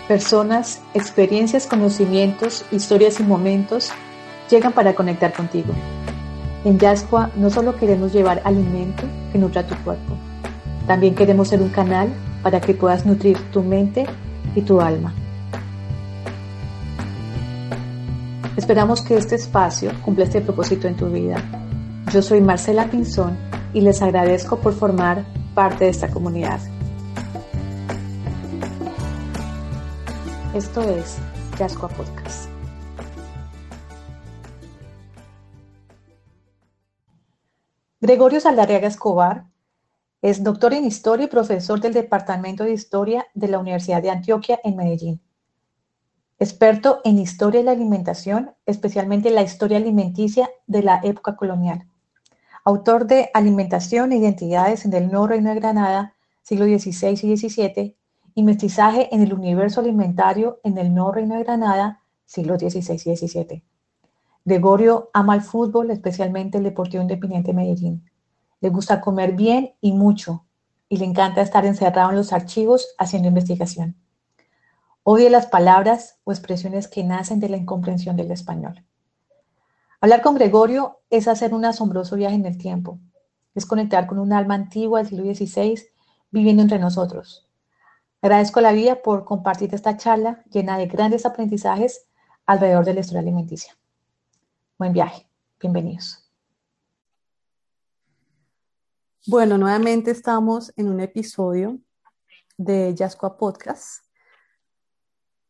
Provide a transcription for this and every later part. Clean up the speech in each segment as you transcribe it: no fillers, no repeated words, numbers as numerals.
Personas, experiencias, conocimientos, historias y momentos llegan para conectar contigo. En Yascua no solo queremos llevar alimento que nutra tu cuerpo, también queremos ser un canal para que puedas nutrir tu mente y tu alma. Esperamos que este espacio cumpla este propósito en tu vida. Yo soy Marcela Pinzón y les agradezco por formar parte de esta comunidad. Esto es Yascua Podcast. Gregorio Saldarriaga Escobar es doctor en Historia y profesor del Departamento de Historia de la Universidad de Antioquia en Medellín. Experto en Historia de la Alimentación, especialmente la historia alimenticia de la época colonial. Autor de Alimentación e Identidades en el Nuevo Reino de Granada, siglo XVI y XVII, y Mestizaje en el Universo Alimentario en el Nuevo Reino de Granada, siglo XVI y XVII. Gregorio ama el fútbol, especialmente el Deportivo Independiente de Medellín. Le gusta comer bien y mucho, y le encanta estar encerrado en los archivos haciendo investigación. Odia las palabras o expresiones que nacen de la incomprensión del español. Hablar con Gregorio es hacer un asombroso viaje en el tiempo. Es conectar con un alma antigua del siglo XVI viviendo entre nosotros. Agradezco a la vida por compartir esta charla llena de grandes aprendizajes alrededor de la historia alimenticia. Buen viaje. Bienvenidos. Bueno, nuevamente estamos en un episodio de Yascua Podcast.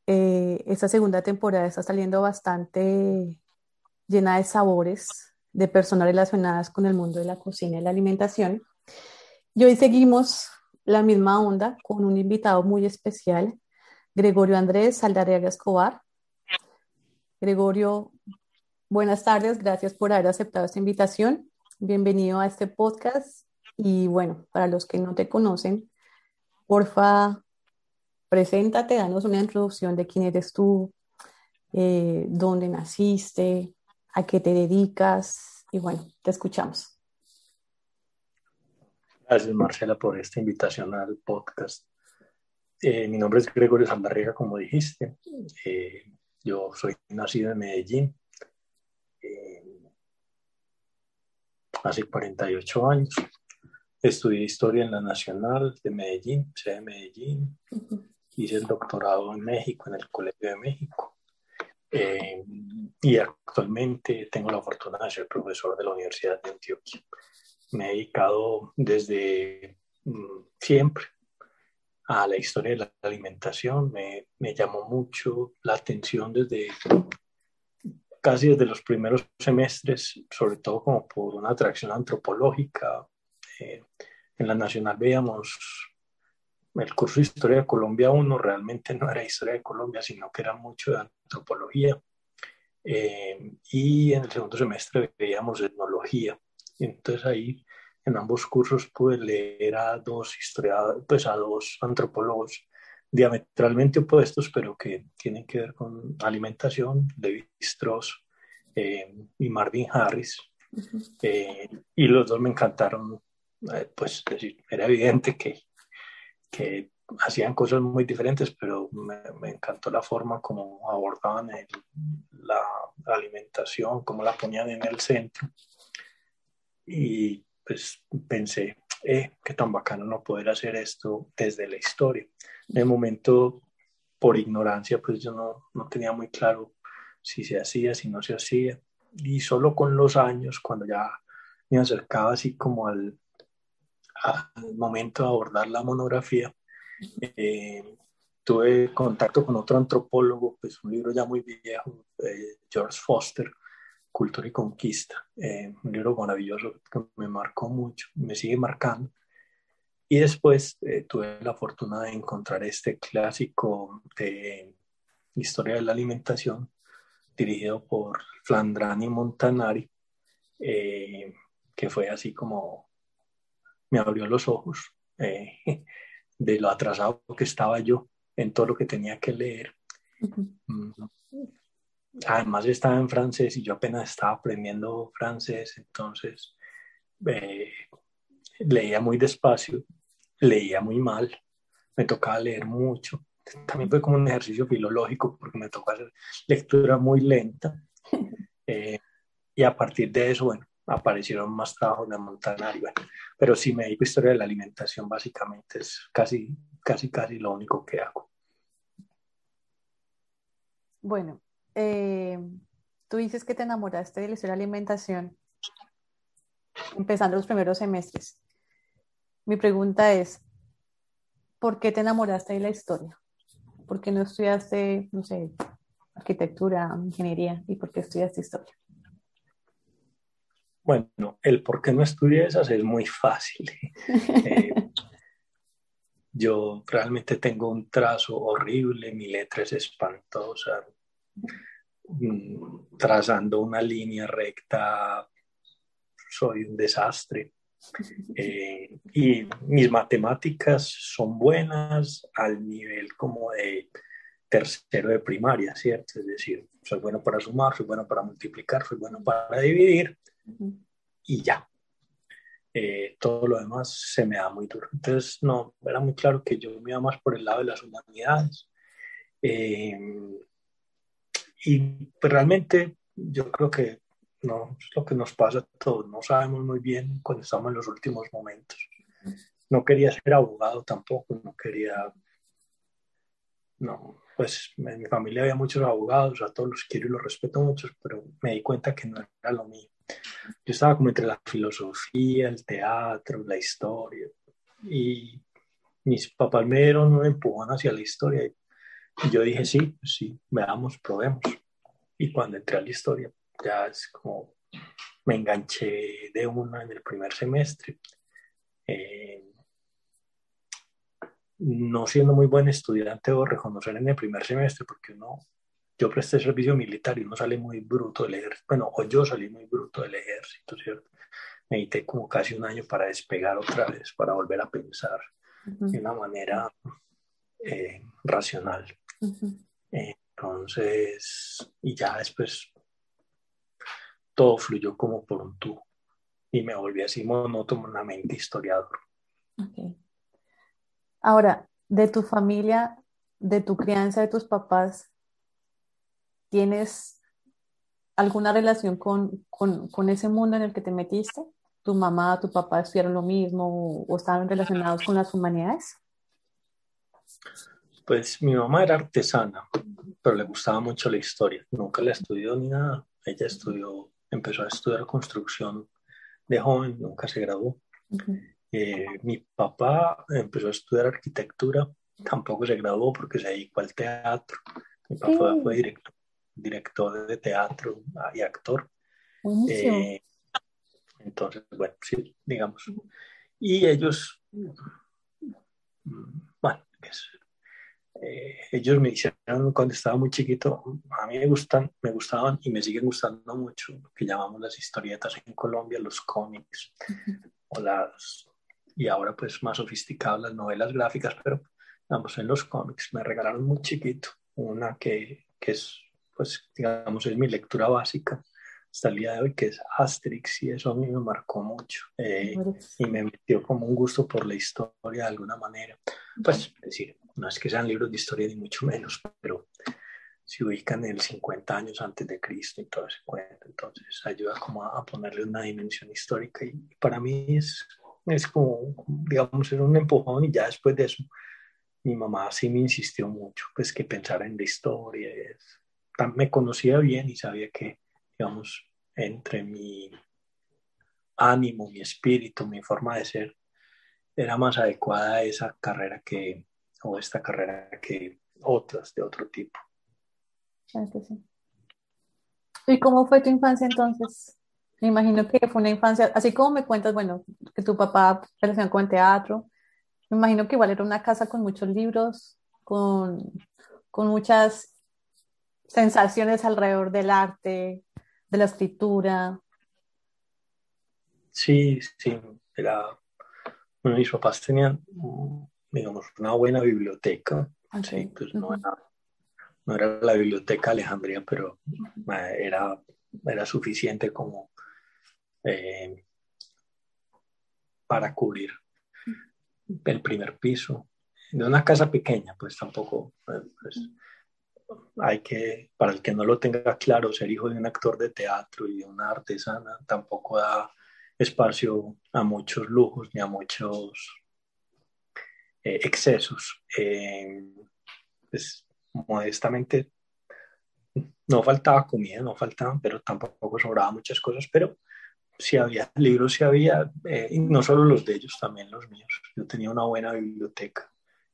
Esta segunda temporada está saliendo bastante llena de sabores, de personas relacionadas con el mundo de la cocina y la alimentación. Y hoy seguimos la misma onda con un invitado muy especial, Gregorio Andrés Saldarriaga Escobar. Gregorio, buenas tardes, gracias por haber aceptado esta invitación. Bienvenido a este podcast. Y bueno, para los que no te conocen, porfa, preséntate, danos una introducción de quién eres tú, dónde naciste, a qué te dedicas, y bueno, te escuchamos. Gracias, Marcela, por esta invitación al podcast. Mi nombre es Gregorio Saldarriaga, como dijiste. Yo soy nacido en Medellín hace 48 años. Estudié Historia en la Nacional de Medellín, sede de Medellín. Hice el doctorado en México, en el Colegio de México. Y actualmente tengo la fortuna de ser profesor de la Universidad de Antioquia. Me he dedicado desde siempre a la historia de la alimentación. Me llamó mucho la atención casi desde los primeros semestres, sobre todo como por una atracción antropológica. En la Nacional veíamos el curso de Historia de Colombia 1, realmente no era Historia de Colombia, sino que era mucho de antropología. Y en el segundo semestre veíamos etnología. Entonces ahí en ambos cursos pude leer a dos historiadores, pues a dos antropólogos diametralmente opuestos, pero que tienen que ver con alimentación, Levi Strauss y Marvin Harris. Y los dos me encantaron, pues es decir, era evidente que hacían cosas muy diferentes, pero me encantó la forma como abordaban la alimentación, cómo la ponían en el centro. Y pues pensé, qué tan bacano no poder hacer esto desde la historia. En el momento, por ignorancia, pues yo no tenía muy claro si se hacía, si no se hacía. Y solo con los años, cuando ya me acercaba así como al momento de abordar la monografía, tuve contacto con otro antropólogo, pues un libro ya muy viejo, George Foster, Cultura y Conquista, un libro maravilloso que me marcó mucho, me sigue marcando. Y después tuve la fortuna de encontrar este clásico de Historia de la Alimentación, dirigido por Flandrani Montanari, que fue así como me abrió los ojos de lo atrasado que estaba yo en todo lo que tenía que leer. Además estaba en francés y yo apenas estaba aprendiendo francés, entonces leía muy despacio, leía muy mal, me tocaba leer mucho, también fue como un ejercicio filológico porque me tocó hacer lectura muy lenta. Y a partir de eso, bueno, aparecieron más trabajos de Montanar. Bueno, pero sí me dedico a historia de la alimentación, básicamente es casi lo único que hago. Bueno, tú dices que te enamoraste de la historia de la alimentación empezando los primeros semestres. Mi pregunta es, ¿por qué te enamoraste de la historia? ¿Por qué no estudiaste, no sé, arquitectura, ingeniería? ¿Y por qué estudiaste historia? Bueno, el por qué no estudié esas es muy fácil. Yo realmente tengo un trazo horrible, mi letra es espantosa. Trazando una línea recta soy un desastre. Y mis matemáticas son buenas al nivel como de tercero de primaria, ¿cierto? Es decir, soy bueno para sumar, soy bueno para multiplicar, soy bueno para dividir y ya. Todo lo demás se me da muy duro. Entonces, no, era muy claro que yo me iba más por el lado de las humanidades. Eh, y pues realmente yo creo que no es lo que nos pasa a todos, no sabemos muy bien cuando estamos en los últimos momentos. No quería ser abogado tampoco, no quería, no, pues en mi familia había muchos abogados, a todos los quiero y los respeto mucho, pero me di cuenta que no era lo mío. Yo estaba como entre la filosofía, el teatro, la historia, y mis papás me dieron un empujón hacia la historia, y yo dije, sí, pues sí, veamos, probemos. Y cuando entré a la historia, ya es como me enganché de una en el primer semestre. Eh, no siendo muy buen estudiante, debo reconocer en el primer semestre, porque yo presté servicio militar y uno sale muy bruto del ejército. Bueno, o yo salí muy bruto del ejército, ¿cierto? Necesité como casi un año para despegar otra vez, para volver a pensar de una manera racional. Entonces, y ya después todo fluyó como por un tubo y me volví así monótonamente historiador. Okay. Ahora, de tu familia, de tu crianza, de tus papás, ¿tienes alguna relación con ese mundo en el que te metiste? ¿Tu mamá, tu papá estudiaron lo mismo o estaban relacionados con las humanidades? Pues mi mamá era artesana, pero le gustaba mucho la historia. Nunca la estudió ni nada. Ella empezó a estudiar construcción de joven, nunca se graduó. Mi papá empezó a estudiar arquitectura, tampoco se graduó porque se dedicó al teatro. Mi papá fue Sí, director de teatro y actor. buenísimo. Eh, entonces, bueno, sí, digamos. Y ellos, bueno, ellos me hicieron cuando estaba muy chiquito, a mí me gustaban y me siguen gustando mucho lo que llamamos las historietas en Colombia, los cómics, o y ahora pues más sofisticadas las novelas gráficas, pero vamos, en los cómics me regalaron muy chiquito una que es, pues digamos, es mi lectura básica hasta el día de hoy, que es Asterix, y eso a mí me marcó mucho y me metió como un gusto por la historia de alguna manera. Pues, es decir, no es que sean libros de historia ni mucho menos, pero se ubican en el 50 años antes de Cristo y todo ese cuento, entonces ayuda como a ponerle una dimensión histórica y para mí es como, digamos, es un empujón y ya después de eso mi mamá sí me insistió mucho, pues que pensara en la historia, me conocía bien y sabía que, digamos, entre mi ánimo, mi espíritu, mi forma de ser, era más adecuada esa carrera o esta carrera que otras de otro tipo. Claro que sí. ¿Y cómo fue tu infancia entonces? Me imagino que fue una infancia, así como me cuentas, bueno, que tu papá relacionado con el teatro, me imagino que igual era una casa con muchos libros, con muchas sensaciones alrededor del arte, de la escritura. Sí, sí, bueno, mis papás tenían, digamos, una buena biblioteca, Ok. sí, pues Ujú. no era la biblioteca Alejandría, pero era suficiente como eh, para cubrir el primer piso. de una casa pequeña, pues tampoco, pues, hay que, para el que no lo tenga claro, ser hijo de un actor de teatro y de una artesana tampoco da espacio a muchos lujos ni a muchos excesos. Pues modestamente no faltaba comida, no faltaban, pero tampoco sobraba muchas cosas, pero sí había libros, sí había, y no solo los de ellos, también los míos. Yo tenía una buena biblioteca,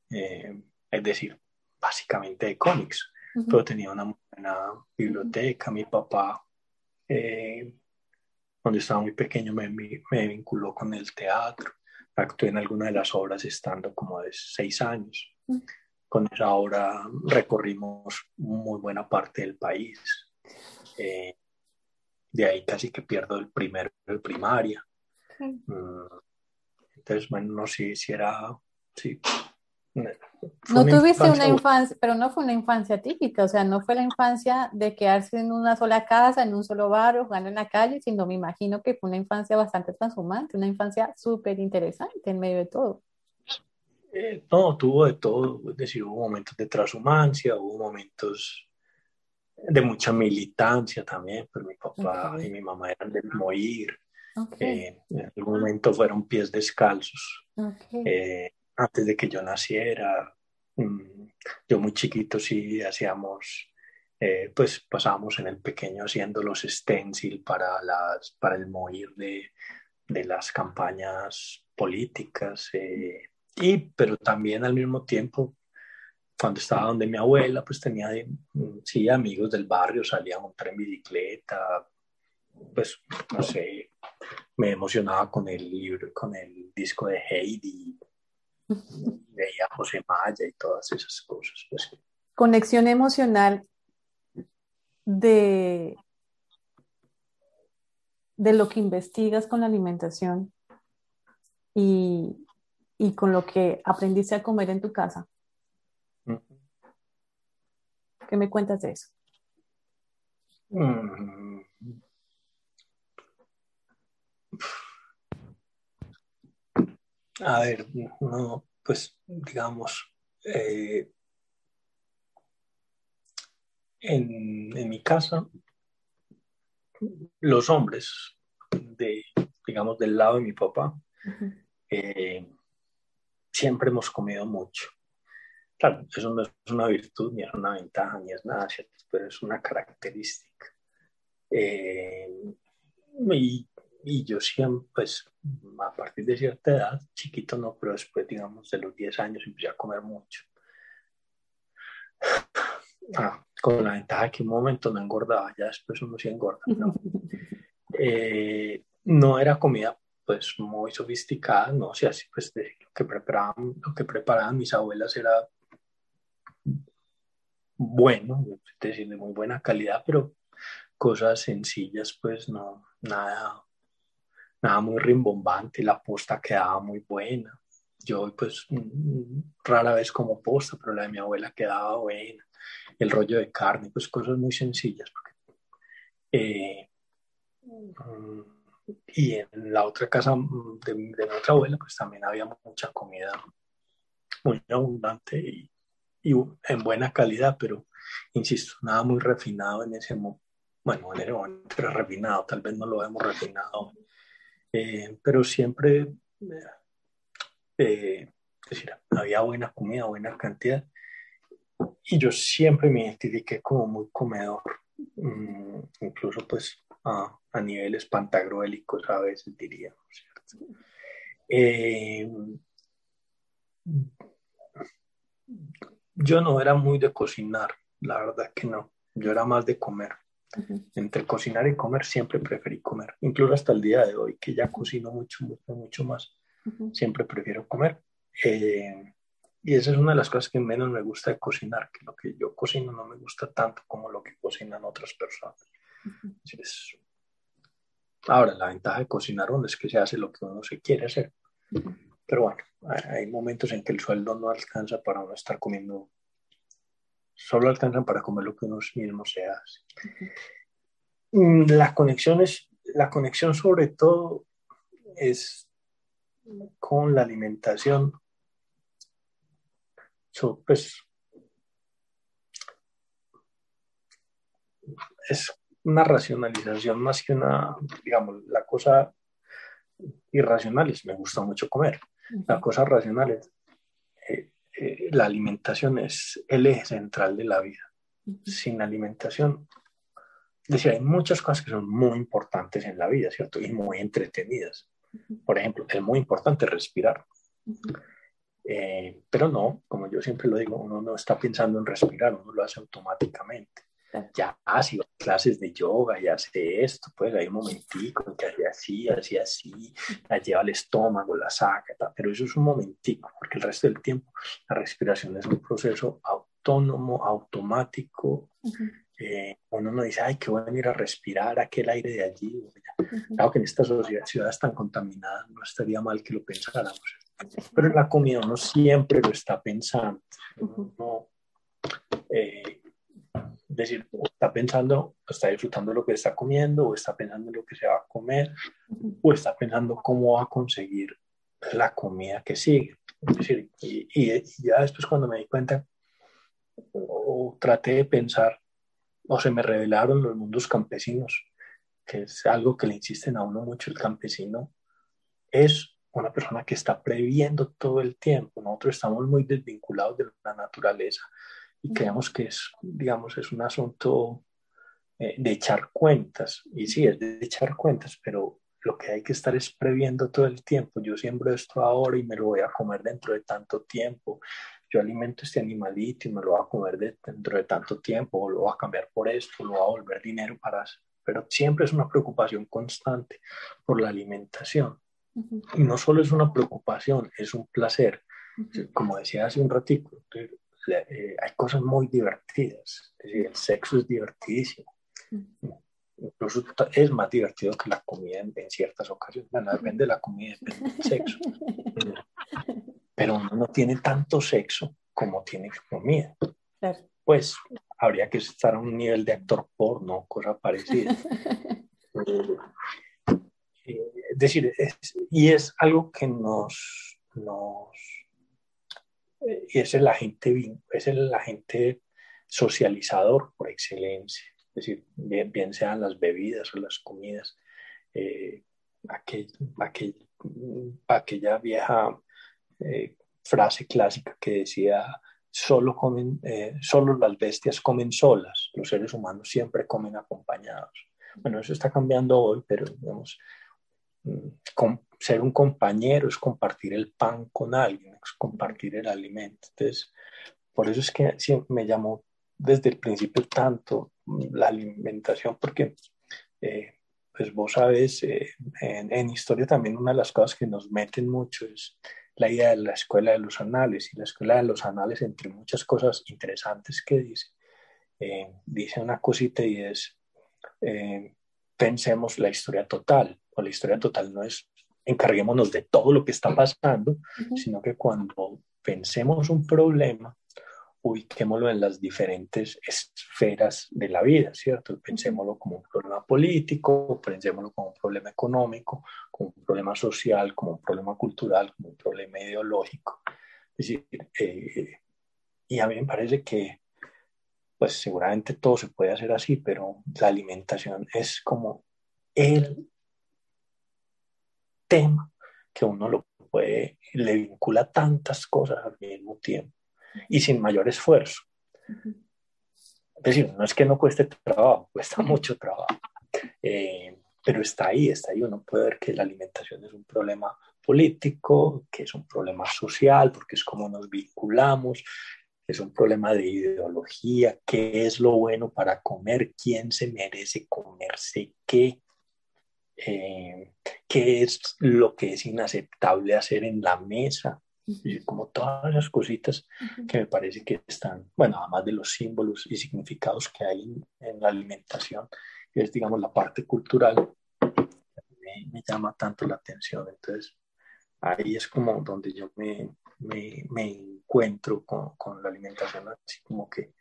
es decir, básicamente de cómics, pero tenía una buena biblioteca. Mi papá, eh, cuando estaba muy pequeño, me vinculó con el teatro. Actué en alguna de las obras estando como de 6 años. Con esa obra recorrimos muy buena parte del país. Eh, de ahí casi que pierdo el primero de primaria. Entonces, bueno, no sé si era, sí, fue No una tuviste infancia una buena. infancia, pero no fue una infancia típica, o sea, no fue la infancia de quedarse en una sola casa, en un solo barrio, jugando en la calle, sino me imagino que fue una infancia bastante transformante, una infancia súper interesante en medio de todo. No, tuvo de todo, es decir, hubo momentos de transhumancia, hubo momentos de mucha militancia también, pues mi Ok, papá y mi mamá eran de morir, ok, en algún momento fueron pies descalzos. ok. Antes de que yo naciera, mm, yo muy chiquito sí hacíamos, pues pasábamos en el pequeño haciendo los stencil para el morir de las campañas políticas, pero también al mismo tiempo, cuando estaba donde mi abuela, pues tenía, sí, amigos del barrio, salía a montar en bicicleta, pues, no sé, me emocionaba con el libro, con el disco de Heidi, veía a José Maya y todas esas cosas, pues. Conexión emocional de, de lo que investigas con la alimentación y, y con lo que aprendiste a comer en tu casa. ¿Qué me cuentas de eso? Mm, a ver, no, pues digamos, en mi casa, los hombres, de, digamos, del lado de mi papá, Ujú. eh, siempre hemos comido mucho. Claro, eso no es una virtud, ni es una ventaja, ni es nada, ¿cierto? Pero es una característica. Eh, y, y yo siempre, pues, a partir de cierta edad, chiquito no, pero después, digamos, de los 10 años empecé a comer mucho. Con la ventaja que un momento no engordaba, ya después uno sí engorda, pero no era comida pues muy sofisticada, no, o sea, sí, pues lo que preparaban mis abuelas era bueno, es decir, de muy buena calidad, pero cosas sencillas, pues no, nada muy rimbombante, la posta quedaba muy buena. Yo pues rara vez como posta, pero la de mi abuela quedaba buena. El rollo de carne, pues cosas muy sencillas. Eh, mm, y en la otra casa de mi otra abuela, pues también había mucha comida muy abundante y en buena calidad, pero insisto, nada muy refinado en ese momento. Bueno, en ese momento era refinado, tal vez no lo hemos refinado, pero siempre, es decir, había buena comida, buena cantidad, y yo siempre me identifiqué como muy comedor, incluso pues a niveles pantagruélicos a veces diría, ¿no es cierto? Eh, yo no era muy de cocinar, la verdad que no, yo era más de comer. Ujú, Entre cocinar y comer siempre preferí comer, incluso hasta el día de hoy que ya cocino mucho, mucho, mucho más, ujú, siempre prefiero comer. Eh, y esa es una de las cosas que menos me gusta de cocinar, que lo que yo cocino no me gusta tanto como lo que cocinan otras personas. ujú, Es- Ahora, la ventaja de cocinar uno es que se hace lo que uno se quiere hacer, ujú. pero bueno, hay momentos en que el sueldo no alcanza para uno estar comiendo, solo alcanzan para comer lo que uno mismo se hace. La conexión sobre todo es con la alimentación pues es una racionalización más que una, digamos, la cosa irracional es me gusta mucho comer. La cosa racional es la alimentación es el eje central de la vida. Sin alimentación, es decir, hay muchas cosas que son muy importantes en la vida, ¿cierto? Y muy entretenidas. Por ejemplo, es muy importante respirar. Pero no, como yo siempre lo digo, uno no está pensando en respirar, uno lo hace automáticamente. Ya, si va a clases de yoga y hace esto, pues hay un momentico en que hace así, la lleva al estómago, la saca, pero eso es un momentico, porque el resto del tiempo la respiración es un proceso autónomo, automático. Uno no dice, ay, qué bueno ir a respirar aquel aire de allí. Claro que en esta ciudades tan contaminadas no estaría mal que lo pensáramos, pero en la comida uno siempre lo está pensando. Uno, es decir, o está pensando, o está disfrutando lo que está comiendo, o está pensando en lo que se va a comer, o está pensando cómo va a conseguir la comida que sigue. Es decir, y ya después cuando me di cuenta, o traté de pensar, o se me revelaron los mundos campesinos, que es algo que le insisten a uno mucho, el campesino es una persona que está previendo todo el tiempo. Nosotros estamos muy desvinculados de la naturaleza y creemos que es, digamos, es un asunto de echar cuentas. Y sí, es de echar cuentas, pero lo que hay que estar es previendo todo el tiempo. Yo siembro esto ahora y me lo voy a comer dentro de tanto tiempo. Yo alimento este animalito y me lo voy a comer dentro de tanto tiempo, o lo voy a cambiar por esto, lo voy a volver dinero para... Pero siempre es una preocupación constante por la alimentación. Y no solo es una preocupación, es un placer. Como decía hace un ratito, hay cosas muy divertidas. Es decir, el sexo es divertidísimo. Incluso es más divertido que la comida en ciertas ocasiones. Bueno, depende de la comida, depende del sexo. Pero uno no tiene tanto sexo como tiene comida. Claro. Pues habría que estar a un nivel de actor porno, cosa parecida. Es decir, es algo que y es el agente socializador por excelencia. Es decir, bien sean las bebidas o las comidas, aquel, aquella vieja frase clásica que decía, solo las bestias comen solas, los seres humanos siempre comen acompañados. Bueno, eso está cambiando hoy, pero digamos, ser un compañero es compartir el pan con alguien, es compartir el alimento. Entonces, por eso es que siempre me llamó desde el principio tanto la alimentación, porque pues vos sabes, en historia también una de las cosas que nos meten mucho es la idea de la escuela de los anales, y la escuela de los anales, entre muchas cosas interesantes que dice una cosita y es, pensemos la historia total, o la historia total no es encarguémonos de todo lo que está pasando, sino que cuando pensemos un problema, ubiquémoslo en las diferentes esferas de la vida, ¿cierto? Pensémoslo como un problema político, pensémoslo como un problema económico, como un problema social, como un problema cultural, como un problema ideológico. Es decir, y a mí me parece que pues seguramente todo se puede hacer así, pero la alimentación es como el tema que uno le vincula tantas cosas al mismo tiempo y sin mayor esfuerzo. Es decir, no es que no cueste trabajo, cuesta mucho trabajo, pero está ahí, uno puede ver que la alimentación es un problema político, que es un problema social, porque es como nos vinculamos, es un problema de ideología, qué es lo bueno para comer, quién se merece comerse qué es lo que es inaceptable hacer en la mesa, como todas las cositas que me parece que están, bueno, además de los símbolos y significados que hay en la alimentación, que es, digamos, la parte cultural, me llama tanto la atención. Entonces, ahí es como donde yo me encuentro con la alimentación, así como que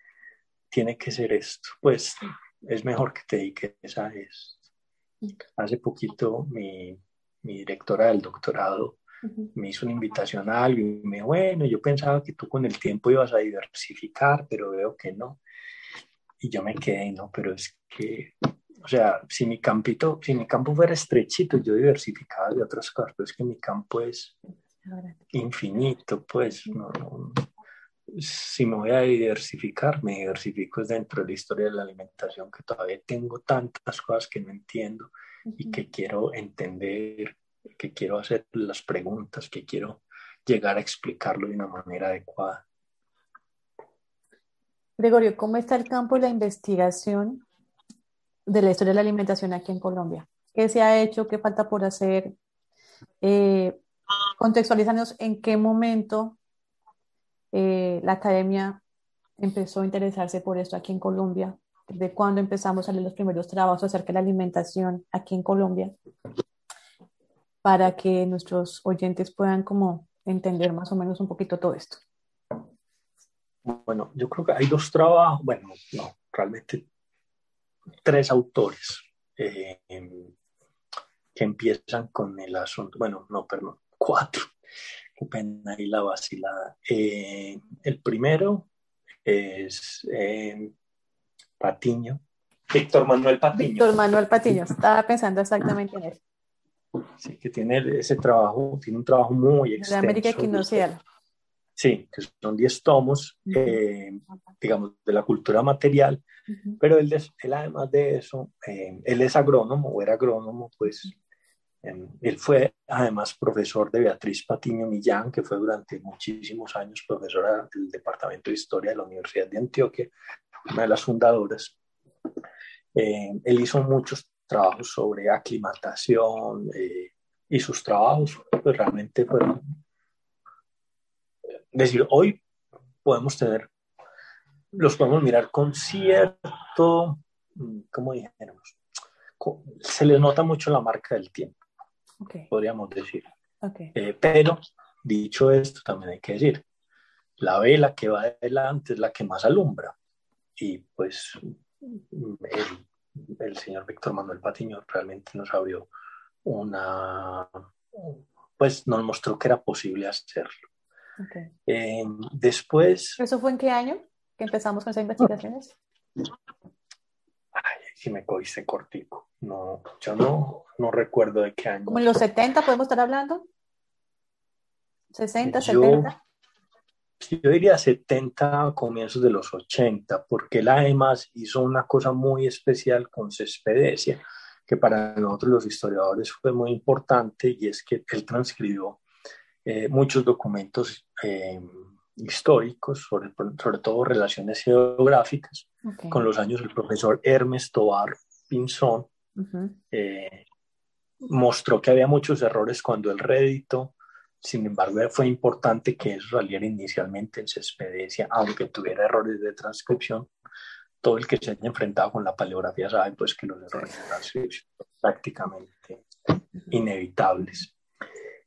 tiene que ser esto. Pues es mejor que te dediques a esto. Hace poquito mi directora del doctorado Ujú. me hizo una invitación a algo y me dijo, bueno, yo pensaba que tú con el tiempo ibas a diversificar, pero veo que no. Y yo me quedé, no, pero es que, o sea, si mi campo fuera estrechito, yo diversificaba de otras cosas, pero es que mi campo es Ahora. infinito, pues, si me voy a diversificar, me diversifico dentro de la historia de la alimentación, que todavía tengo tantas cosas que no entiendo y Ujú. que quiero entender, que quiero hacer las preguntas, que quiero llegar a explicarlo de una manera adecuada. Gregorio, ¿cómo está el campo de la investigación de la historia de la alimentación aquí en Colombia? ¿Qué se ha hecho? ¿Qué falta por hacer? Eh, Contextualízanos en qué momento la academia empezó a interesarse por esto aquí en Colombia, de cuándo empezamos a leer los primeros trabajos acerca de la alimentación aquí en Colombia, para que nuestros oyentes puedan como entender más o menos un poquito todo esto. Bueno, yo creo que hay dos trabajos, bueno, no, realmente tres autores que empiezan con el asunto, bueno, no, perdón, cuatro, qué pena ahí la vacilada. El primero es Patiño, Víctor Manuel Patiño, Víctor Manuel Patiño, estaba pensando exactamente en él, sí, que tiene ese trabajo, tiene un trabajo muy de la América extenso, Equinoccial. sí, que son 10 tomos, Ujú, digamos, de la cultura material, ujú, pero él además de eso, él es agrónomo, o era agrónomo, pues él fue además profesor de Beatriz Patiño Millán, que fue durante muchísimos años profesora del Departamento de Historia de la Universidad de Antioquia, una de las fundadoras. Él hizo muchos trabajos sobre aclimatación y sus trabajos pues, realmente fueron, es decir, hoy podemos los podemos mirar con cierto, ¿cómo dijéramos? Se les nota mucho la marca del tiempo, ok, podríamos decir. ok. Pero, dicho esto, también hay que decir, la vela que va adelante es la que más alumbra. Y pues el señor Víctor Manuel Patiño realmente nos abrió una, pues nos mostró que era posible hacerlo. Ok. Después, ¿Eso fue en qué año que empezamos con esas investigaciones? ay, si me cogiste cortico, no, yo no recuerdo de qué ¿Como año en los fue. 70 podemos estar hablando? 60, Yo 70. Yo diría 70 comienzos de los 80 porque él además hizo una cosa muy especial con Cespedecia, que para nosotros los historiadores fue muy importante, y es que él transcribió muchos documentos históricos, sobre todo relaciones geográficas, Ok. con los años el profesor Hermes Tovar Pinzón Ujú. eh, mostró que había muchos errores cuando él reeditó. Sin embargo, fue importante que eso saliera inicialmente en Cespedecia, aunque tuviera errores de transcripción. Todo el que se haya enfrentado con la paleografía sabe pues, que los errores de transcripción son prácticamente inevitables.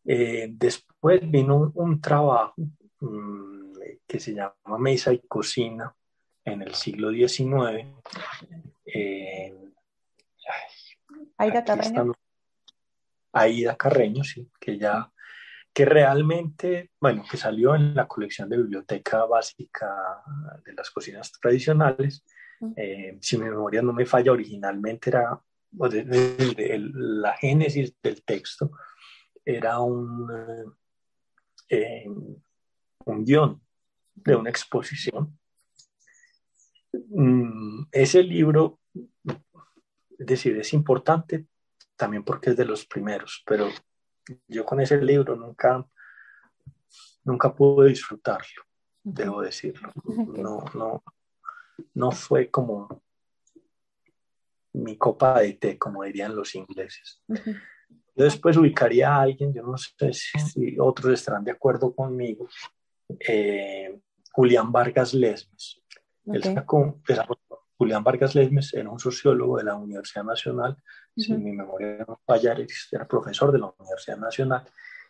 Después vino un trabajo que se llama Mesa y Cocina en el siglo XIX. Eh, Aida Aquí Carreño. están Aida Carreño, sí, que realmente, bueno, que salió en la colección de biblioteca básica de las cocinas tradicionales. Si mi memoria no me falla, originalmente era, la génesis del texto era un guión de una exposición. Ese libro, es decir, es importante también porque es de los primeros, pero yo con ese libro nunca pude disfrutarlo, Ok. debo decirlo. Ok. No fue como mi copa de té, como dirían los ingleses. Ujú. Yo después ubicaría a alguien, yo no sé si otros estarán de acuerdo conmigo, Julián Vargas Lesmes. Él Ok. sacó, Julián Vargas Lesmes era un sociólogo de la Universidad Nacional, si Ujú. mi memoria no falla, era profesor de la Universidad Nacional,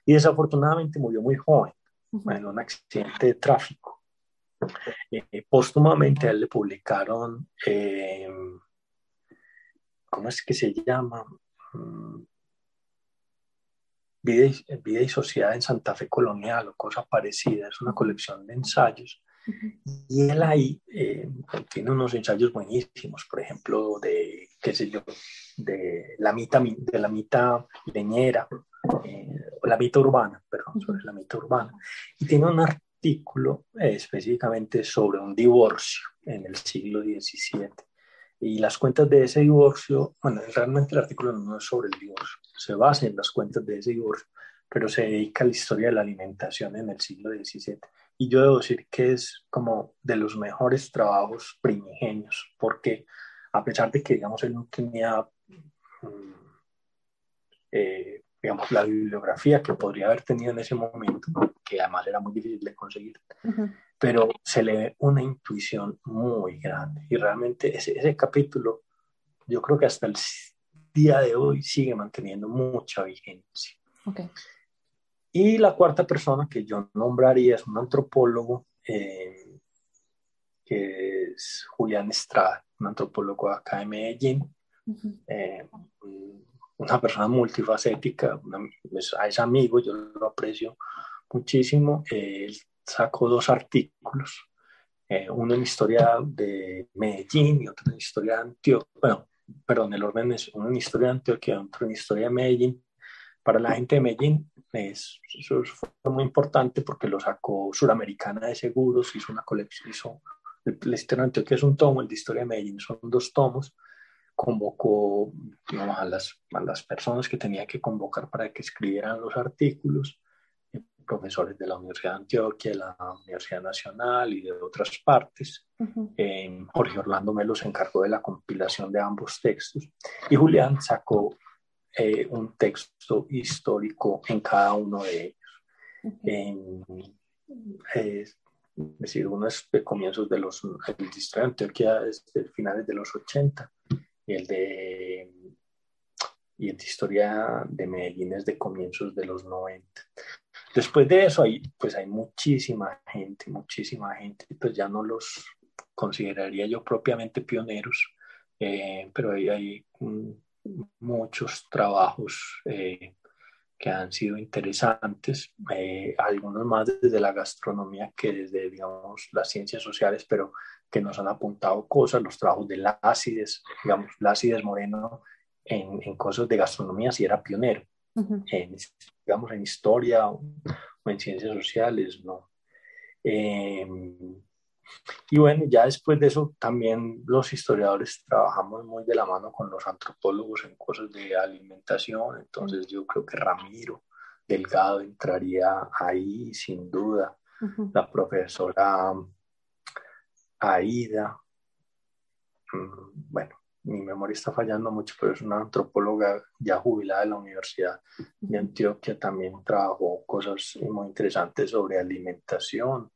y desafortunadamente murió muy joven Ujú. en un accidente de tráfico. Póstumamente a él le publicaron, ¿cómo es que se llama? Vida y Sociedad en Santa Fe Colonial o cosa parecida, es una colección de ensayos. Y él ahí tiene unos ensayos buenísimos, por ejemplo, de, qué sé yo, de la mita leñera, o la mita urbana, perdón, sobre la mita urbana. Y tiene un artículo específicamente sobre un divorcio en el siglo XVII. Y las cuentas de ese divorcio, bueno, realmente el artículo no es sobre el divorcio, se basa en las cuentas de ese divorcio, pero se dedica a la historia de la alimentación en el siglo XVII. Y yo debo decir que es como de los mejores trabajos primigenios, porque a pesar de que, digamos, él no tenía, digamos, la bibliografía que podría haber tenido en ese momento, que además era muy difícil de conseguir, pero se le ve una intuición muy grande. Y realmente ese capítulo, yo creo que hasta el día de hoy sigue manteniendo mucha vigencia. Okay. Y la cuarta persona que yo nombraría es un antropólogo, que es Julián Estrada, un antropólogo acá de Medellín, una persona multifacética, es amigo, yo lo aprecio muchísimo. Él sacó 2 artículos, uno en historia de Medellín y otro en historia de Antioquia. Bueno, perdón, el orden es uno en historia de Antioquia y otro en historia de Medellín. Para la gente de Medellín eso fue muy importante porque lo sacó Suramericana de Seguros, hizo una colección, la historia de Antioquia es un tomo, el de historia de Medellín son 2 tomos. Convocó, digamos, a las personas que tenía que convocar para que escribieran los artículos, profesores de la Universidad de Antioquia, de la Universidad Nacional y de otras partes. Jorge Orlando Melo se encargó de la compilación de ambos textos y Julián sacó un texto histórico en cada uno de ellos. Es decir, uno es de comienzos de los, el distrito de Antioquia es de finales de los 80 y el de historia de Medellín es de comienzos de los 90. Después de eso hay muchísima gente, pues ya no los consideraría yo propiamente pioneros, pero hay muchos trabajos que han sido interesantes, algunos más desde la gastronomía que desde, digamos, las ciencias sociales, pero que nos han apuntado cosas, los trabajos de Lácides, digamos, Lácides Moreno en cosas de gastronomía sí era pionero, digamos, en historia o en ciencias sociales, ¿no? Y bueno, ya después de eso también los historiadores trabajamos muy de la mano con los antropólogos en cosas de alimentación, entonces yo creo que Ramiro Delgado entraría ahí sin duda, la profesora Aida, bueno, mi memoria está fallando mucho, pero es una antropóloga ya jubilada de la Universidad de Antioquia, también trabajó cosas muy interesantes sobre alimentación.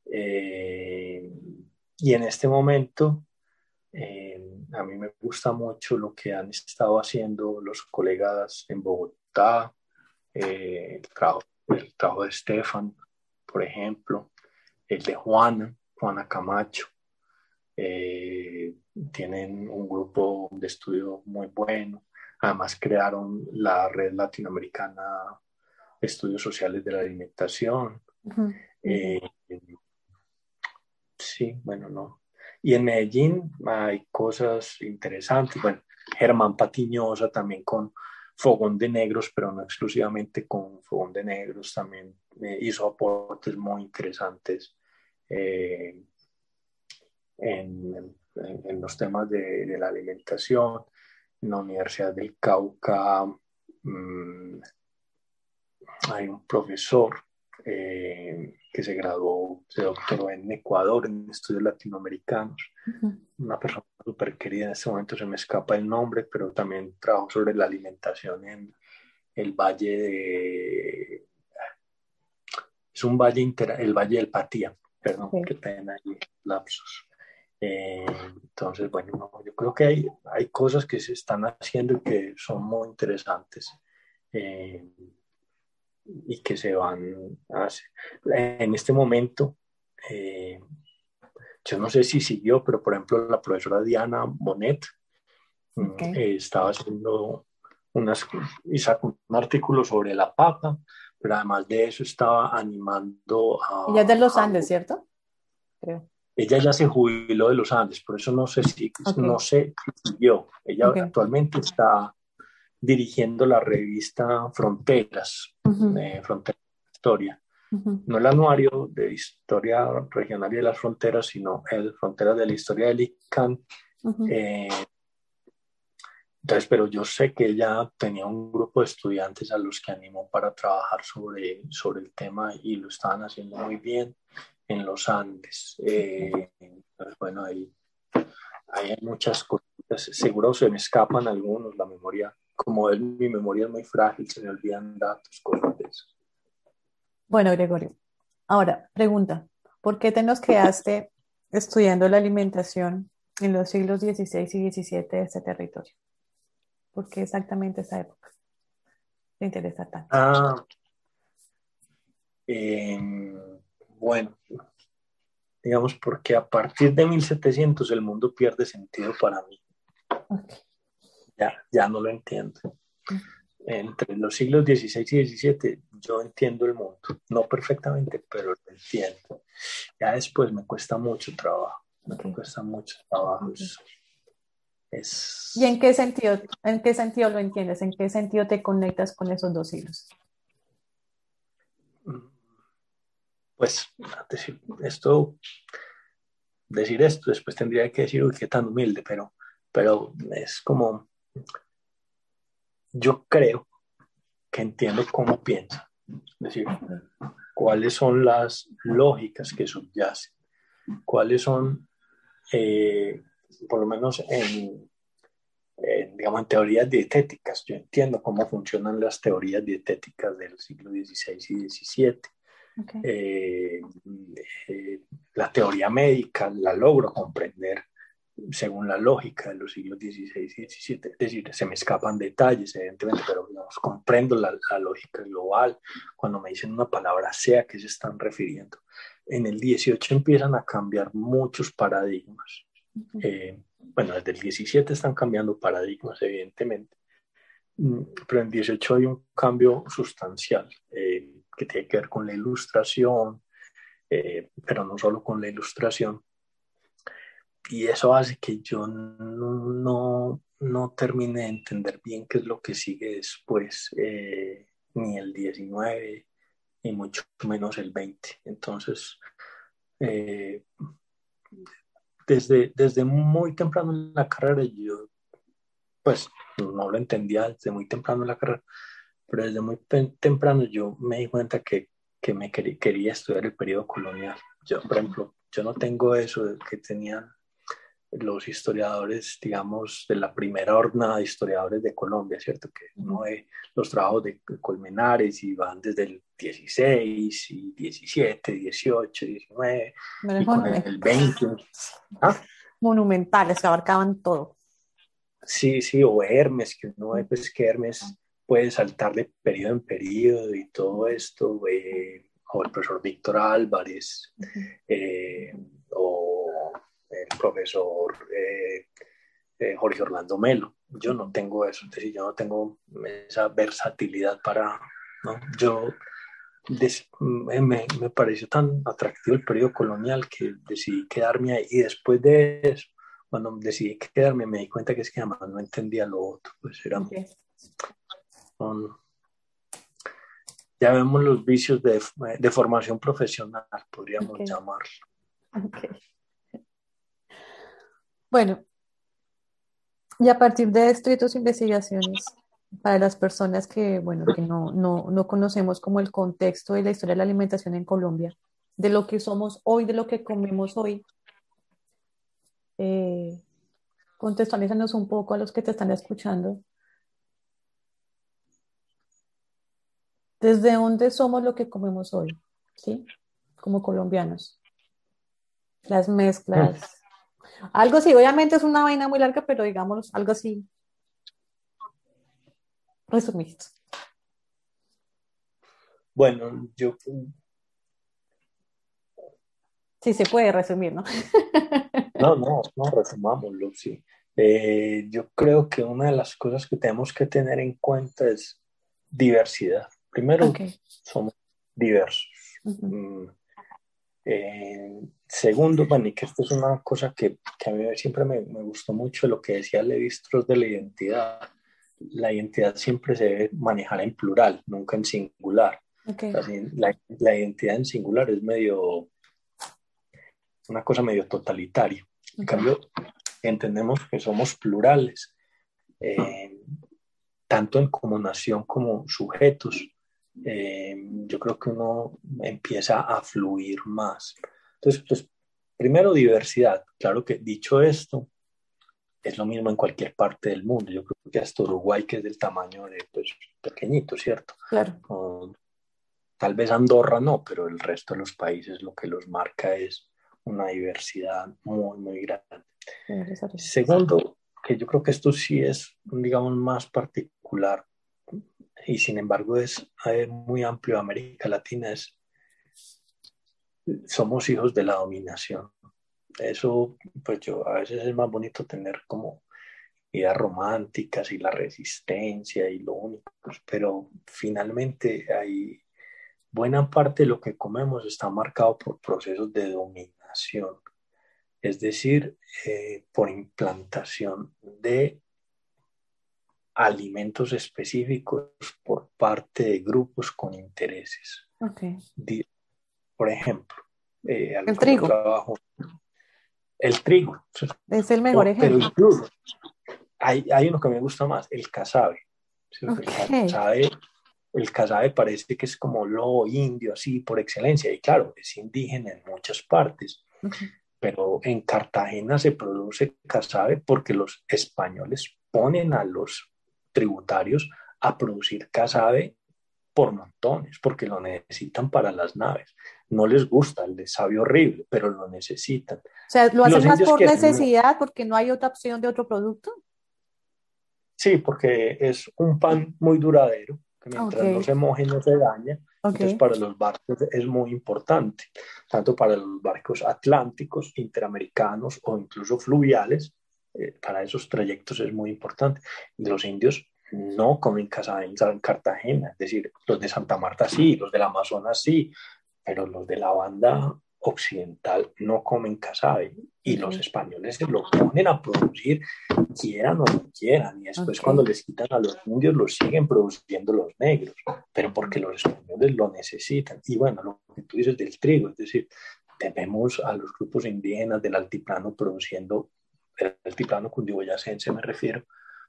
Y en este momento a mí me gusta mucho lo que han estado haciendo los colegas en Bogotá, el trabajo de Estefan, por ejemplo, el de Juana Camacho. Tienen un grupo de estudio muy bueno. Además crearon la Red Latinoamericana de Estudios Sociales de la Alimentación. Sí, bueno, no. Y en Medellín hay cosas interesantes. Bueno, Germán Patiñosa también con Fogón de Negros, pero no exclusivamente con Fogón de Negros, también hizo aportes muy interesantes en los temas de la alimentación. En la Universidad del Cauca hay un profesor que se graduó, se doctoró en Ecuador en estudios latinoamericanos, una persona súper querida, en este momento se me escapa el nombre, pero también trabajó sobre la alimentación en el valle de... Es un valle, el valle del Patía, perdón, qué pena ahí, lapsus. Entonces, bueno, no, yo creo que hay cosas que se están haciendo y que son muy interesantes. Y que se van a hacer. En este momento, yo no sé si siguió, pero por ejemplo la profesora Diana Bonet estaba haciendo y sacó un artículo sobre la papa, pero además de eso estaba animando Ella es de los a Andes, ¿cierto? Creo. ella ya se jubiló de los Andes, por eso no Ok, sé si siguió. Ella ok. actualmente está dirigiendo la revista Fronteras, Ujú, Fronteras de Historia. ujú, No el anuario de historia regional y de las fronteras, sino el Fronteras de la Historia del ICANN. ujú. Eh, entonces, pero yo sé que ella tenía un grupo de estudiantes a los que animó para trabajar sobre el tema y lo estaban haciendo muy bien en los Andes. Entonces, bueno, ahí hay muchas cosas. Seguro se me escapan algunos, la memoria, como mi memoria es muy frágil, se me olvidan datos, cosas de eso. Bueno, Gregorio, ahora, pregunta, ¿por qué te nos quedaste estudiando la alimentación en los siglos XVI y XVII de este territorio? ¿Por qué exactamente esa época te interesa tanto? Ah, eh, bueno, digamos porque a partir de 1700 el mundo pierde sentido para mí. Ok. Ya no lo entiendo. Entre los siglos XVI y XVII yo entiendo el mundo, no perfectamente, pero lo entiendo. Ya después me cuesta mucho trabajo, me Ok, cuesta mucho trabajo. ok. ¿Y Es en qué sentido lo entiendes? ¿En qué sentido te conectas con esos dos siglos? pues decir esto, después tendría que decir, uy, qué tan humilde, pero es como, yo creo que entiendo cómo piensa, es decir, Ok. cuáles son las lógicas que subyacen, cuáles son, eh, por lo menos digamos, en teorías dietéticas. Yo entiendo cómo funcionan las teorías dietéticas del siglo XVI y XVII. Ok. Eh, eh, la teoría médica la logro comprender según la lógica de los siglos XVI y XVII. Es decir, se me escapan detalles, evidentemente, pero digamos, comprendo la lógica global. Cuando me dicen una palabra, sé a qué se están refiriendo. En el 18 empiezan a cambiar muchos paradigmas. Ujú. Bueno, desde el 17 están cambiando paradigmas, evidentemente, pero en 18 hay un cambio sustancial que tiene que ver con la ilustración, pero no solo con la ilustración. Y eso hace que yo no termine de entender bien qué es lo que sigue después, ni el 19 ni mucho menos el 20. Entonces, eh, desde muy temprano en la carrera, yo pues no lo entendía desde muy temprano en la carrera, pero desde muy temprano yo me di cuenta que quería estudiar el periodo colonial. Yo, por ejemplo, yo no tengo eso que tenían los historiadores, digamos, de la primera hornada de historiadores de Colombia, ¿cierto? Que uno Ujú. ve los trabajos de Colmenares y van desde el 16 y 17, 18, 19 Bueno, es y con el 20. ¿Ah? monumentales que abarcaban todo. Sí, sí, o Hermes, que uno ve Ujú. pues que Hermes puede saltar de periodo en periodo y todo esto, o el profesor Víctor Álvarez, Ujú. eh, o el profesor Jorge Orlando Melo. Yo no Ujú. tengo eso, es decir, yo no tengo esa versatilidad para, ¿no? Me pareció tan atractivo el periodo colonial que decidí quedarme ahí y después de eso, cuando decidí quedarme me di cuenta que es que además no entendía lo otro, pues Ok. son- ya vemos los vicios de formación profesional, podríamos Ok. llamarlo. Ok. Bueno, y a partir de esto y tus investigaciones, para las personas que, bueno, que no conocemos como el contexto y la historia de la alimentación en Colombia, de lo que somos hoy, de lo que comemos hoy, eh, contextualízanos un poco a los que te están escuchando. ¿Desde dónde somos lo que comemos hoy? ¿Sí? Como colombianos. Las mezclas. Algo así, obviamente es una vaina muy larga, pero digamos algo así, resumido. Bueno, Sí se puede resumir, ¿no? no, resumámoslo, sí. Yo creo que una de las cosas que tenemos que tener en cuenta es diversidad. Primero, Ok. somos diversos. Ujú. Mm, Segundo, bueno, y que esto es una cosa que a mí siempre me gustó mucho, lo que decía Levi Strauss de la identidad. La identidad siempre se debe manejar en plural, nunca en singular. Ok. Así, la identidad en singular es una cosa medio totalitaria. En Ok. cambio, entendemos que somos plurales, eh, tanto en como nación como sujetos. Yo creo que uno empieza a fluir más. Entonces, pues, primero diversidad. Claro que dicho esto, es lo mismo en cualquier parte del mundo. Yo creo que hasta Uruguay, que es del tamaño de, pues, pequeñito, ¿cierto? Claro. O, tal vez Andorra no, pero el resto de los países lo que los marca es una diversidad muy, muy grande. Necesario. Segundo, que yo creo que esto sí es, digamos, más particular y sin embargo es muy amplio de América Latina, es somos hijos de la dominación. Eso, pues yo a veces es más bonito tener como ideas románticas y la resistencia y lo único, pero finalmente hay buena parte de lo que comemos está marcado por procesos de dominación, es decir, por implantación de alimentos específicos por parte de grupos con intereses. Ok. Por ejemplo, algo El que yo trigo trabajo, el trigo, es el mejor pero ejemplo. incluso hay uno que me gusta más, el casabe. ¿Sí? Ok. El casabe parece que es como lo indio, así por excelencia, y claro, es indígena en muchas partes, Ujú. pero en Cartagena se produce casabe porque los españoles ponen a los tributarios a producir casabe por montones, porque lo necesitan para las naves. No les gusta, les sabe horrible, pero lo necesitan. O sea, lo Y hacen los más indios por quieren, no. necesidad porque no hay otra opción de otro producto. Sí, porque es un pan muy duradero, que Ok. mientras no se moje no se daña. Entonces, Ok. para los barcos es muy importante, tanto para los barcos atlánticos, interamericanos o incluso fluviales, para esos trayectos es muy importante. Y los indios no comen casabe en Cartagena, es decir, los de Santa Marta sí, los del Amazonas sí, pero los de la banda occidental no comen casabe y los Ok. españoles se lo ponen a producir, quieran o no quieran, y después cuando Ok. les quitan a los indios los siguen produciendo los negros, pero porque los españoles lo necesitan. Y bueno, lo que tú dices del trigo, es decir, tenemos a los grupos indígenas del altiplano produciendo, el altiplano cundiboyacense me refiero,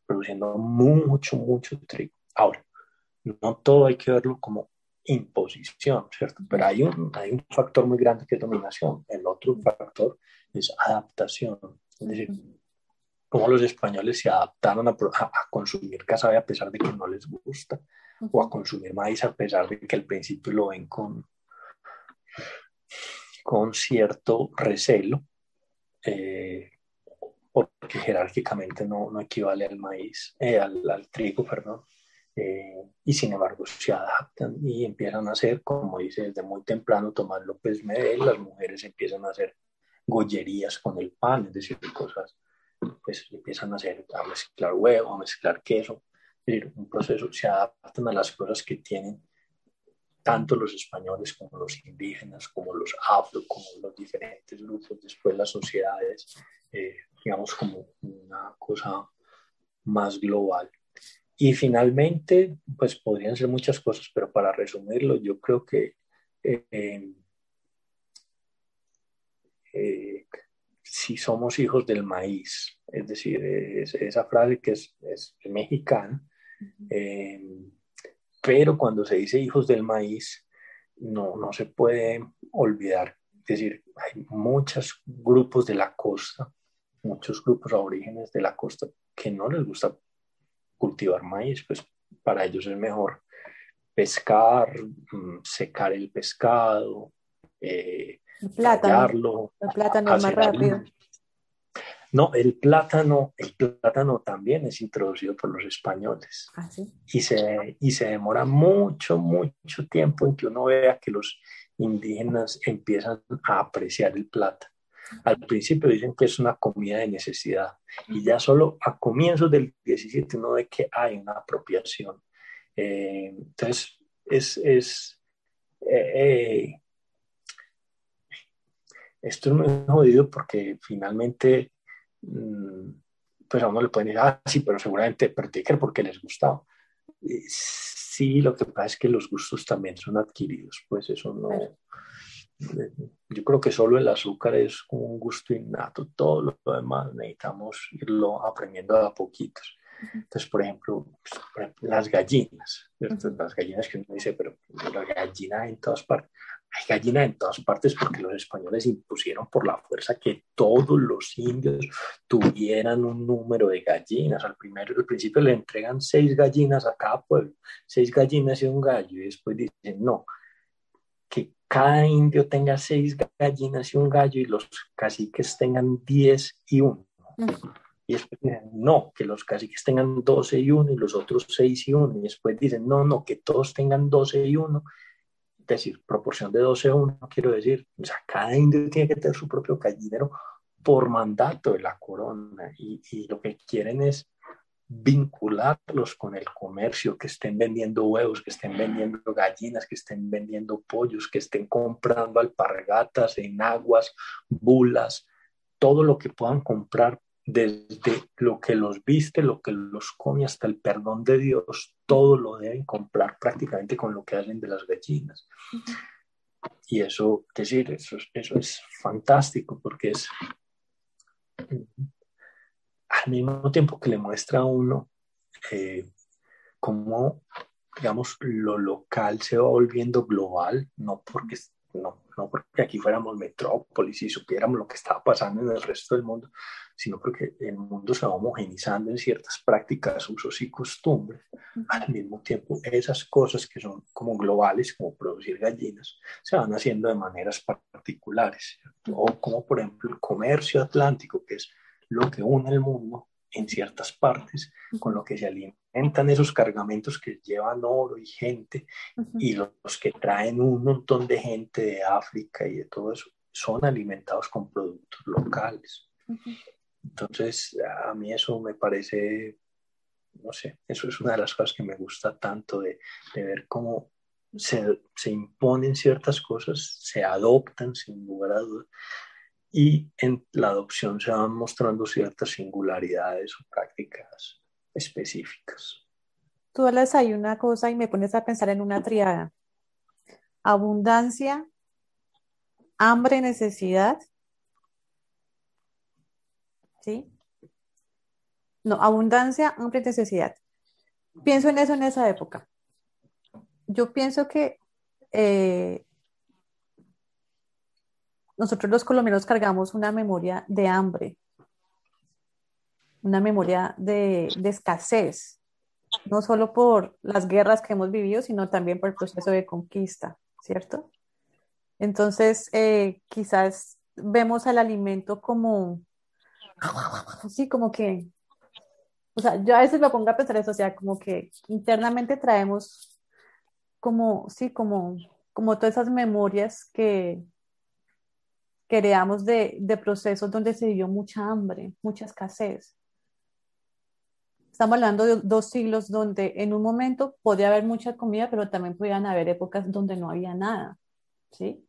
produciendo mucho, mucho trigo. Ahora, no todo hay que verlo como imposición, ¿cierto? Pero hay un factor muy grande que es dominación. El otro factor es adaptación. Es decir, Ujú. cómo los españoles se adaptaron a consumir casabe a pesar de que no les gusta, o a Ujú. consumir maíz a pesar de que al principio lo ven con cierto recelo, eh, porque jerárquicamente no equivale al maíz, al trigo, perdón. Y sin embargo se adaptan y empiezan a hacer, como dice, desde muy temprano Tomás López Medel, las mujeres empiezan a hacer gollerías con el pan, es decir, cosas, pues empiezan a mezclar huevo, a mezclar queso, es decir, un proceso, se adaptan a las cosas que tienen tanto los españoles como los indígenas, como los afro, como los diferentes grupos, después las sociedades, digamos como una cosa más global. Y finalmente, pues podrían ser muchas cosas, pero para resumirlo, yo creo que eh, eh, si somos hijos del maíz, es decir, esa frase que es mexicana, eh, pero cuando se dice hijos del maíz, no se puede olvidar, es decir, hay muchos grupos de la costa, muchos grupos aborígenes de la costa que no les gusta cultivar maíz, pues para ellos es mejor pescar, secar el pescado, eh, rallarlo, El plátano es más hacer harina. rápido. No, el plátano también es introducido por los españoles Ah, sí. y se demora mucho, mucho tiempo en que uno vea que los indígenas empiezan a apreciar el plátano. Al principio dicen que es una comida de necesidad y ya solo a comienzos del 17 uno ve que hay una apropiación. Entonces, eh, esto es muy jodido porque finalmente, pues a uno le pueden decir, ah, sí, pero seguramente, pero tiene que ser porque les gustaba. Sí, lo que pasa es que los gustos también son adquiridos, pues eso no, yo creo que solo el azúcar es como un gusto innato, todo lo demás necesitamos irlo aprendiendo de a poquitos. Entonces, por ejemplo, las gallinas, ¿cierto? Las gallinas que uno dice, pero la gallina en todas partes. Hay gallinas en todas partes porque los españoles impusieron por la fuerza que todos los indios tuvieran un número de gallinas. Al principio le entregan 6 gallinas a cada pueblo, 6 gallinas y un gallo, y después dicen, no, que cada indio tenga 6 gallinas y un gallo y los caciques tengan 10 y uno. Y después dicen, no, que los caciques tengan 12 y uno y los otros 6 y uno. Y después dicen, no, no, que todos tengan 12 y uno. Es decir, proporción de 12 a uno, quiero decir, o sea, cada indio tiene que tener su propio gallinero por mandato de la corona. Y lo que quieren es vincularlos con el comercio, que estén vendiendo huevos, que estén vendiendo gallinas, que estén vendiendo pollos, que estén comprando alpargatas, enaguas, bulas, todo lo que puedan comprar, desde lo que los viste, lo que los come, hasta el perdón de Dios, todo lo deben comprar prácticamente con lo que hacen de las gallinas. Y eso, es decir, eso es fantástico porque es al mismo tiempo que le muestra a uno cómo, digamos, lo local se va volviendo global, no porque aquí fuéramos metrópolis y supiéramos lo que estaba pasando en el resto del mundo, sino porque el mundo se va homogenizando en ciertas prácticas, usos y costumbres. Al mismo tiempo, esas cosas que son como globales, como producir gallinas, se van haciendo de maneras particulares, ¿cierto? O como por ejemplo el comercio atlántico, que es lo que une el mundo en ciertas partes, con lo que se alimentan esos cargamentos que llevan oro y gente, y los que traen un montón de gente de África y de todo eso, son alimentados con productos locales. Entonces, a mí eso me parece, no sé, eso es una de las cosas que me gusta tanto de ver cómo se imponen ciertas cosas, se adoptan sin lugar a dudas, y en la adopción se van mostrando ciertas singularidades o prácticas específicas. Tú hablas ahí una cosa y me pones a pensar en una triada. Abundancia, hambre, necesidad, ¿sí? No, abundancia, hambre, necesidad. Pienso en eso en esa época. Yo pienso que nosotros los colombianos cargamos una memoria de hambre, una memoria de escasez, no solo por las guerras que hemos vivido, sino también por el proceso de conquista, ¿cierto? Entonces, quizás vemos al alimento como, sí, como que, o sea, yo a veces me pongo a pensar eso, o sea, como que internamente traemos como, sí, como todas esas memorias que heredamos de procesos donde se vivió mucha hambre, mucha escasez. Estamos hablando de 2 siglos donde en un momento podía haber mucha comida, pero también podían haber épocas donde no había nada, ¿sí?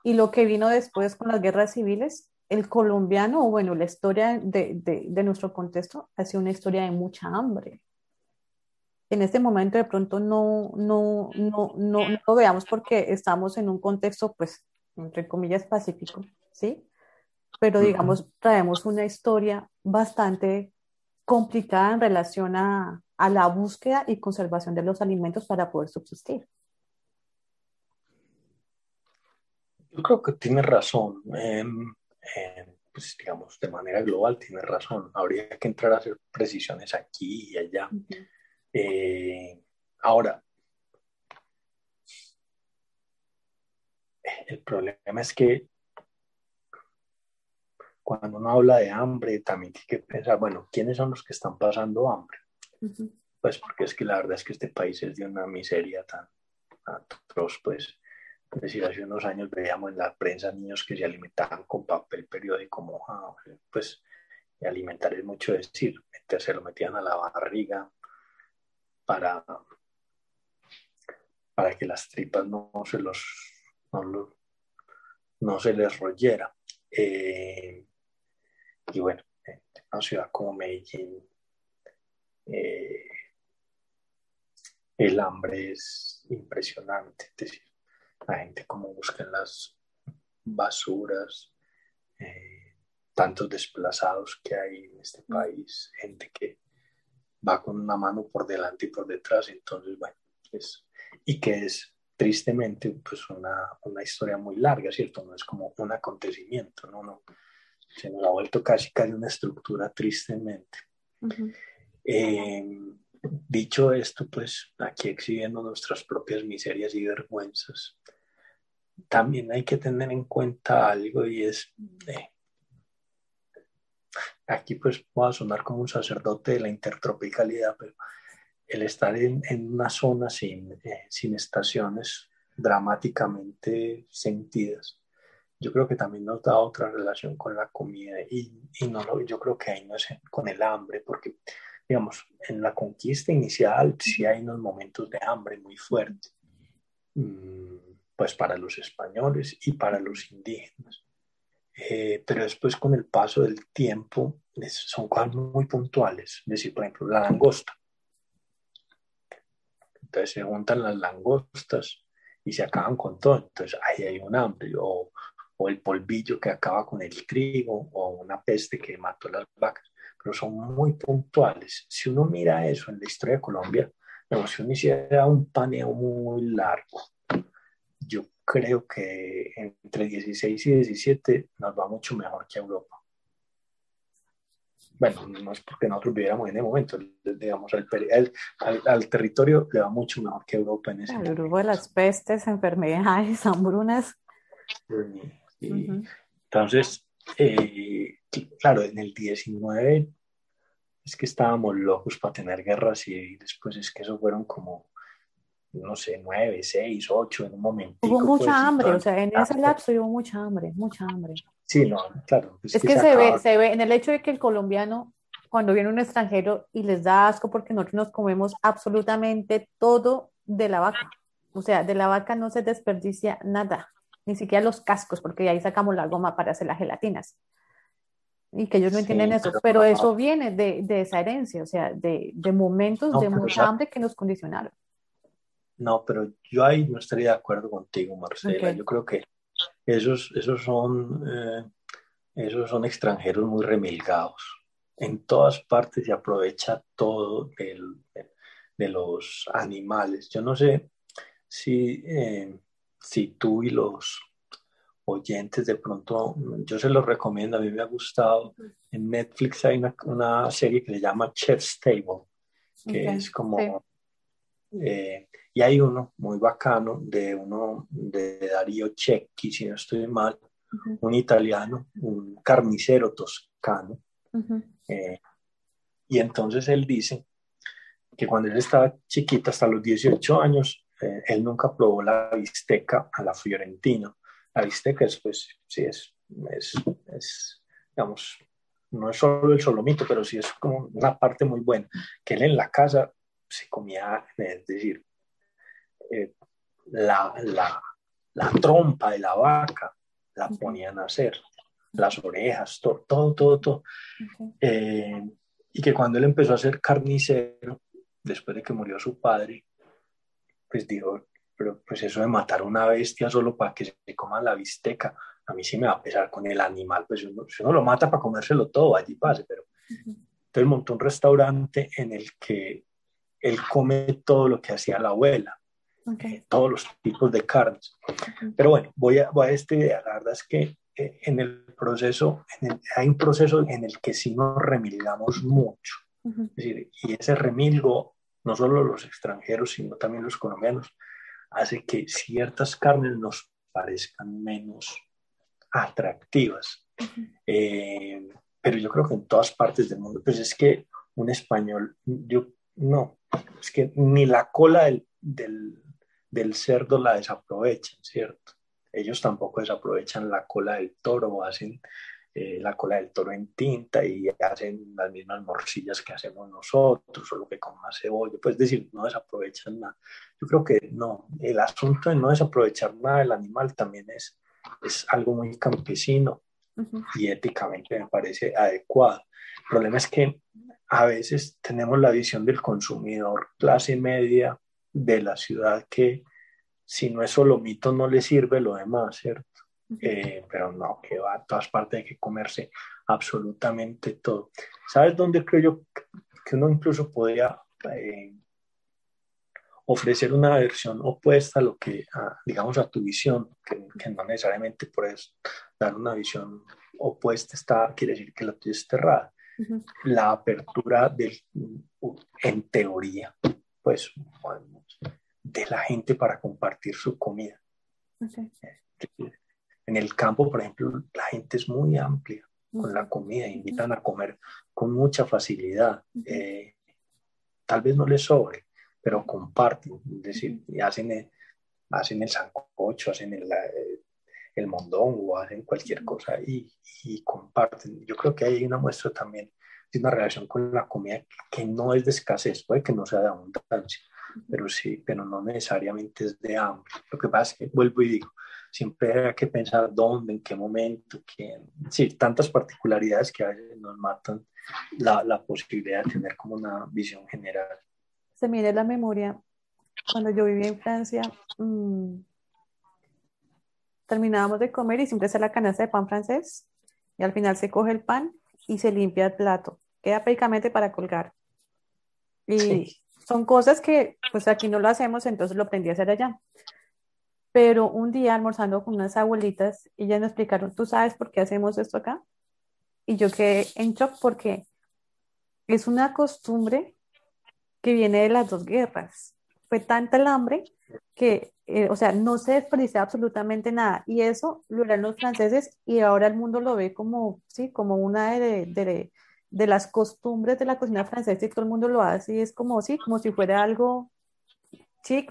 Y lo que vino después con las guerras civiles, el colombiano, o bueno, la historia de nuestro contexto ha sido una historia de mucha hambre. En este momento de pronto no lo veamos porque estamos en un contexto, pues, entre comillas, pacífico, ¿sí? Pero digamos, traemos una historia bastante complicada en relación a la búsqueda y conservación de los alimentos para poder subsistir. Yo creo que tiene razón. Pues digamos, de manera global tiene razón. Habría que entrar a hacer precisiones aquí y allá. Ahora, el problema es que cuando uno habla de hambre, también hay que pensar, bueno, ¿quiénes son los que están pasando hambre? Pues porque es que la verdad es que este país es de una miseria tan atroz, pues Es decir, hace unos años veíamos en la prensa niños que se alimentaban con papel periódico mojado. Pues alimentar es mucho decir, se lo metían a la barriga para, para que las tripas no, no se les royera. Y bueno, en una ciudad como Medellín, el hambre es impresionante. Es decir, la gente como busca en las basuras, tantos desplazados que hay en este país, gente que va con una mano por delante y por detrás, entonces, bueno, y que es tristemente pues una historia muy larga, ¿cierto? No es como un acontecimiento, no, se nos ha vuelto casi una estructura tristemente. Uh-huh. Dicho esto, pues aquí exhibiendo nuestras propias miserias y vergüenzas, también hay que tener en cuenta algo y es, aquí pues voy a sonar como un sacerdote de la intertropicalidad, pero el estar en una zona sin estaciones dramáticamente sentidas, yo creo que también nos da otra relación con la comida y yo creo que ahí no es con el hambre, porque digamos, en la conquista inicial sí hay unos momentos de hambre muy fuertes, pues para los españoles y para los indígenas. Pero después con el paso del tiempo son cosas muy puntuales, es decir, por ejemplo, la langosta. Entonces se juntan las langostas y se acaban con todo, entonces ahí hay un hambre, o el polvillo que acaba con el trigo, o una peste que mató las vacas, pero son muy puntuales. Si uno mira eso en la historia de Colombia, si uno hiciera un paneo muy largo, yo creo que entre 16 y 17 nos va mucho mejor que Europa. Bueno, no es porque nosotros viviéramos en ese momento, digamos, al territorio le va mucho mejor que Europa en ese El momento. grupo de las pestes, enfermedades, hambrunas. Sí. Uh-huh. Entonces, claro, en el 19 es que estábamos locos para tener guerras y después es que eso fueron como, no sé, 9, 6, 8 en un Hubo momentico, pues, mucha y hambre, todo. o sea, en ese lapso hubo mucha hambre, mucha hambre. Sí, no, claro, es Es que que se acaba. se ve en el hecho de que el colombiano, cuando viene un extranjero y les da asco porque nosotros nos comemos absolutamente todo de la vaca. O sea, de la vaca no se desperdicia nada, ni siquiera los cascos, porque de ahí sacamos la goma para hacer las gelatinas. Y que ellos no entienden Sí, eso, pero eso viene de esa herencia, o sea, de momentos no, de mucha hambre que nos condicionaron. no, pero yo ahí no estaría de acuerdo contigo, Marcela. Okay. Yo creo que esos son extranjeros muy remilgados. En todas partes se aprovecha todo de los animales. Yo no sé si tú y los oyentes de pronto, yo se los recomiendo, a mí me ha gustado. En Netflix hay una serie que se llama Chef's Table, que Okay. es como... Sí. y hay uno muy bacano de Darío Cecchi, si no estoy mal, Uh-huh. un italiano, un carnicero toscano. Uh-huh. Y entonces él dice que cuando él estaba chiquito, hasta los 18 años, él nunca probó la bisteca a la fiorentina. La bisteca es, pues, sí, digamos, no es solo el solomito, pero sí es como una parte muy buena, que él en la casa se comía, es decir, eh, la, la, la trompa de la vaca la ponían a hacer, las orejas, todo. Okay. Y que cuando él empezó a ser carnicero, después de que murió su padre, pues dijo, pero pues eso de matar una bestia solo para que se coma la bisteca, a mí sí me va a pesar con el animal, pues si uno lo mata para comérselo todo, allí pase, pero entonces montó un restaurante en el que él come todo lo que hacía la abuela, Okay. todos los tipos de carnes. Pero bueno, voy a esta idea. La verdad es que en el proceso, hay un proceso en el que sí nos remilgamos mucho. Uh-huh. Es decir, y ese remilgo, no solo los extranjeros, sino también los colombianos, hace que ciertas carnes nos parezcan menos atractivas. Pero yo creo que en todas partes del mundo, pues es que un español, yo no, es que ni la cola del cerdo la desaprovechan, ¿cierto? Ellos tampoco desaprovechan la cola del toro, hacen la cola del toro en tinta y hacen las mismas morcillas que hacemos nosotros, solo que con más cebolla, pues decir, no desaprovechan nada. Yo creo que no, el asunto de no desaprovechar nada del animal también es algo muy campesino y éticamente me parece adecuado. El problema es que a veces tenemos la visión del consumidor clase media de la ciudad que si no es solomito no le sirve lo demás, ¿cierto? Pero no, que va a todas partes, hay que comerse absolutamente todo. ¿Sabes dónde creo yo que uno incluso podría ofrecer una versión opuesta a lo que, digamos, a tu visión, que no necesariamente puedes dar una visión opuesta, quiere decir que la tuya es errada? La apertura en teoría, pues, bueno, de la gente para compartir su comida. Okay. En el campo, por ejemplo, la gente es muy amplia con la comida, invitan a comer con mucha facilidad. Tal vez no les sobre, pero comparten, es decir, hacen el sancocho, hacen el mondongo, hacen cualquier cosa y comparten. Yo creo que hay una muestra también de una relación con la comida que no es de escasez, puede que no sea de abundancia, pero sí, pero no necesariamente es de hambre. Lo que pasa es que, vuelvo y digo, siempre hay que pensar dónde, en qué momento, quién. Sí, tantas particularidades que a veces nos matan la posibilidad de tener como una visión general. Se me viene la memoria, cuando yo vivía en Francia, terminábamos de comer y siempre está la canasta de pan francés y al final se coge el pan y se limpia el plato, queda prácticamente para colgar. Y Sí. son cosas que pues aquí no lo hacemos, entonces lo aprendí a hacer allá. Pero un día almorzando con unas abuelitas, ellas me explicaron, ¿tú sabes por qué hacemos esto acá? Y yo quedé en shock porque es una costumbre que viene de las dos guerras. Fue tanta el hambre que, o sea, no se desperdicia absolutamente nada. Y eso lo eran los franceses y ahora el mundo lo ve como, sí, como una de las costumbres de la cocina francesa y todo el mundo lo hace y es como, sí, como si fuera algo, sí,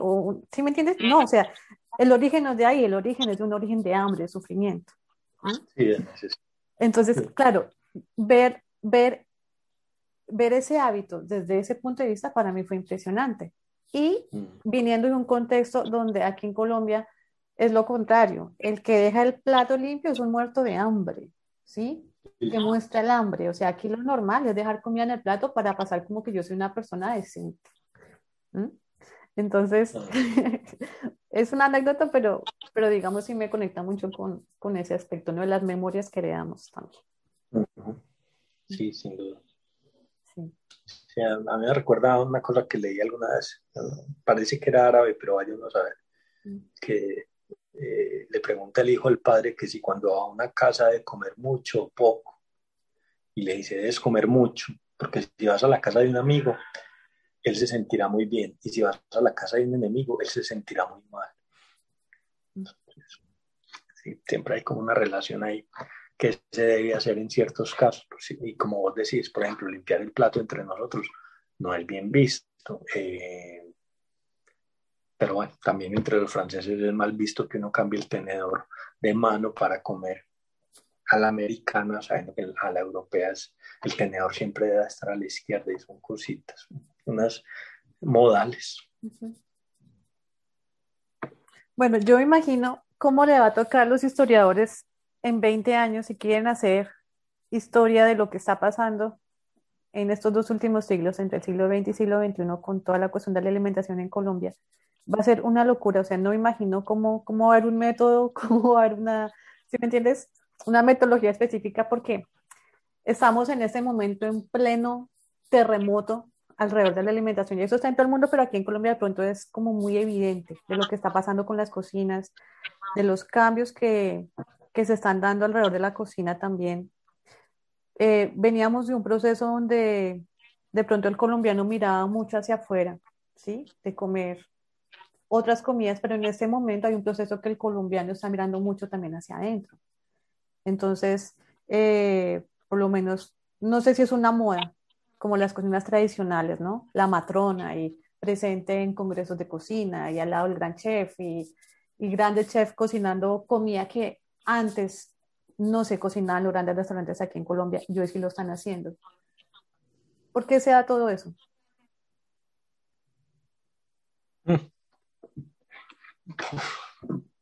¿sí me entiendes? No, o sea, el origen no es de ahí, el origen es de un origen de hambre, de sufrimiento. Sí, es necesario. Entonces, claro, ver ese hábito desde ese punto de vista para mí fue impresionante. Y viniendo de un contexto donde aquí en Colombia es lo contrario, el que deja el plato limpio es un muerto de hambre, ¿sí? Que muestra el hambre, o sea, aquí lo normal es dejar comida en el plato para pasar como que yo soy una persona decente. ¿Mm? Entonces, es una anécdota, pero digamos sí me conecta mucho con ese aspecto, ¿no? De las memorias que heredamos también. Sí, sin duda. Sí. Sí, a mí me recuerda una cosa que leí alguna vez, parece que era árabe, pero vaya uno a saber, que le pregunta el hijo al padre que si cuando va a una casa debe comer mucho o poco, y le dice, debes comer mucho, porque si vas a la casa de un amigo, él se sentirá muy bien, y si vas a la casa de un enemigo, él se sentirá muy mal. Sí, siempre hay como una relación ahí que se debe hacer en ciertos casos, y como vos decís, por ejemplo, limpiar el plato entre nosotros no es bien visto. Pero bueno, también entre los franceses es mal visto que uno cambie el tenedor de mano para comer a la americana, sabiendo que a la europea el tenedor siempre debe estar a la izquierda y son cositas, unas modales. Bueno, yo imagino cómo le va a tocar a los historiadores en 20 años si quieren hacer historia de lo que está pasando en estos dos últimos siglos, entre el siglo XX y siglo XXI, con toda la cuestión de la alimentación en Colombia. Va a ser una locura, o sea, no imagino cómo va a haber un método, cómo va a haber una, ¿sí me entiendes? Una metodología específica porque estamos en este momento en pleno terremoto alrededor de la alimentación y eso está en todo el mundo, pero aquí en Colombia de pronto es como muy evidente de lo que está pasando con las cocinas, de los cambios que se están dando alrededor de la cocina también. Veníamos de un proceso donde de pronto el colombiano miraba mucho hacia afuera, ¿sí? De comer otras comidas, pero en este momento hay un proceso que el colombiano está mirando mucho también hacia adentro. Entonces, por lo menos, no sé si es una moda, como las cocinas tradicionales, ¿no? La matrona y presente en congresos de cocina y al lado del gran chef y grandes chefs cocinando comida que antes no se cocinaba en los grandes restaurantes aquí en Colombia y hoy sí lo están haciendo. ¿Por qué se da todo eso?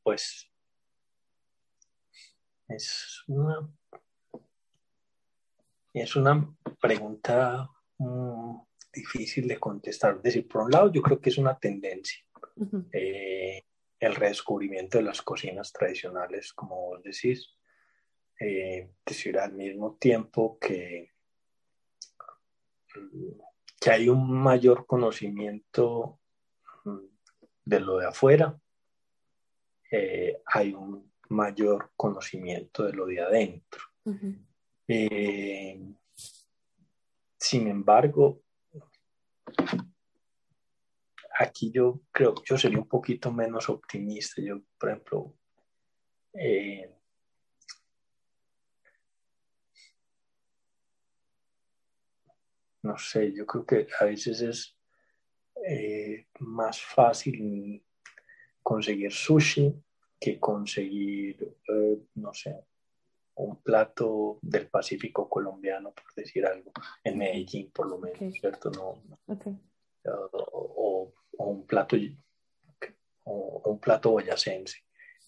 Pues es una, es una pregunta difícil de contestar. Es decir, por un lado, yo creo que es una tendencia. Uh-huh. El redescubrimiento de las cocinas tradicionales, como vos decís, decir, al mismo tiempo que hay un mayor conocimiento de lo de afuera, hay un mayor conocimiento de lo de adentro. Uh-huh. Sin embargo, aquí yo creo que yo sería un poquito menos optimista. Yo, por ejemplo, no sé, yo creo que a veces es más fácil conseguir sushi que conseguir, no sé, un plato del Pacífico colombiano, por decir algo, en Medellín por lo menos, Okay. ¿cierto? No, Okay. o un plato o un plato boyacense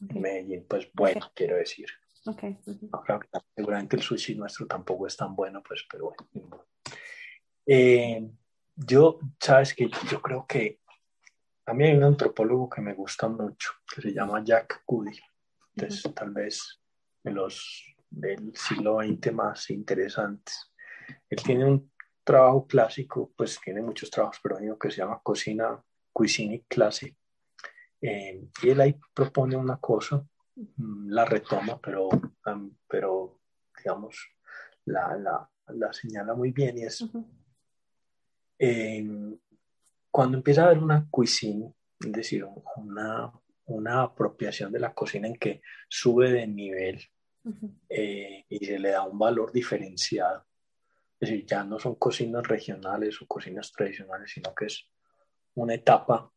en Medellín, pues bueno, quiero decir. Okay. Uh-huh. Claro, seguramente el sushi nuestro tampoco es tan bueno, pues, pero bueno. Sabes que yo creo que a mí hay un antropólogo que me gusta mucho, que se llama Jack Goody. Entonces, tal vez de los del siglo XX más interesantes. Él tiene un trabajo clásico, pues tiene muchos trabajos, pero hay uno que se llama Cuisine Classic. Y él ahí propone una cosa, la retoma, pero digamos, la señala muy bien y es cuando empieza a haber una cuisine, es decir, una apropiación de la cocina en que sube de nivel y se le da un valor diferenciado. Es decir, ya no son cocinas regionales o cocinas tradicionales, sino que es una etapa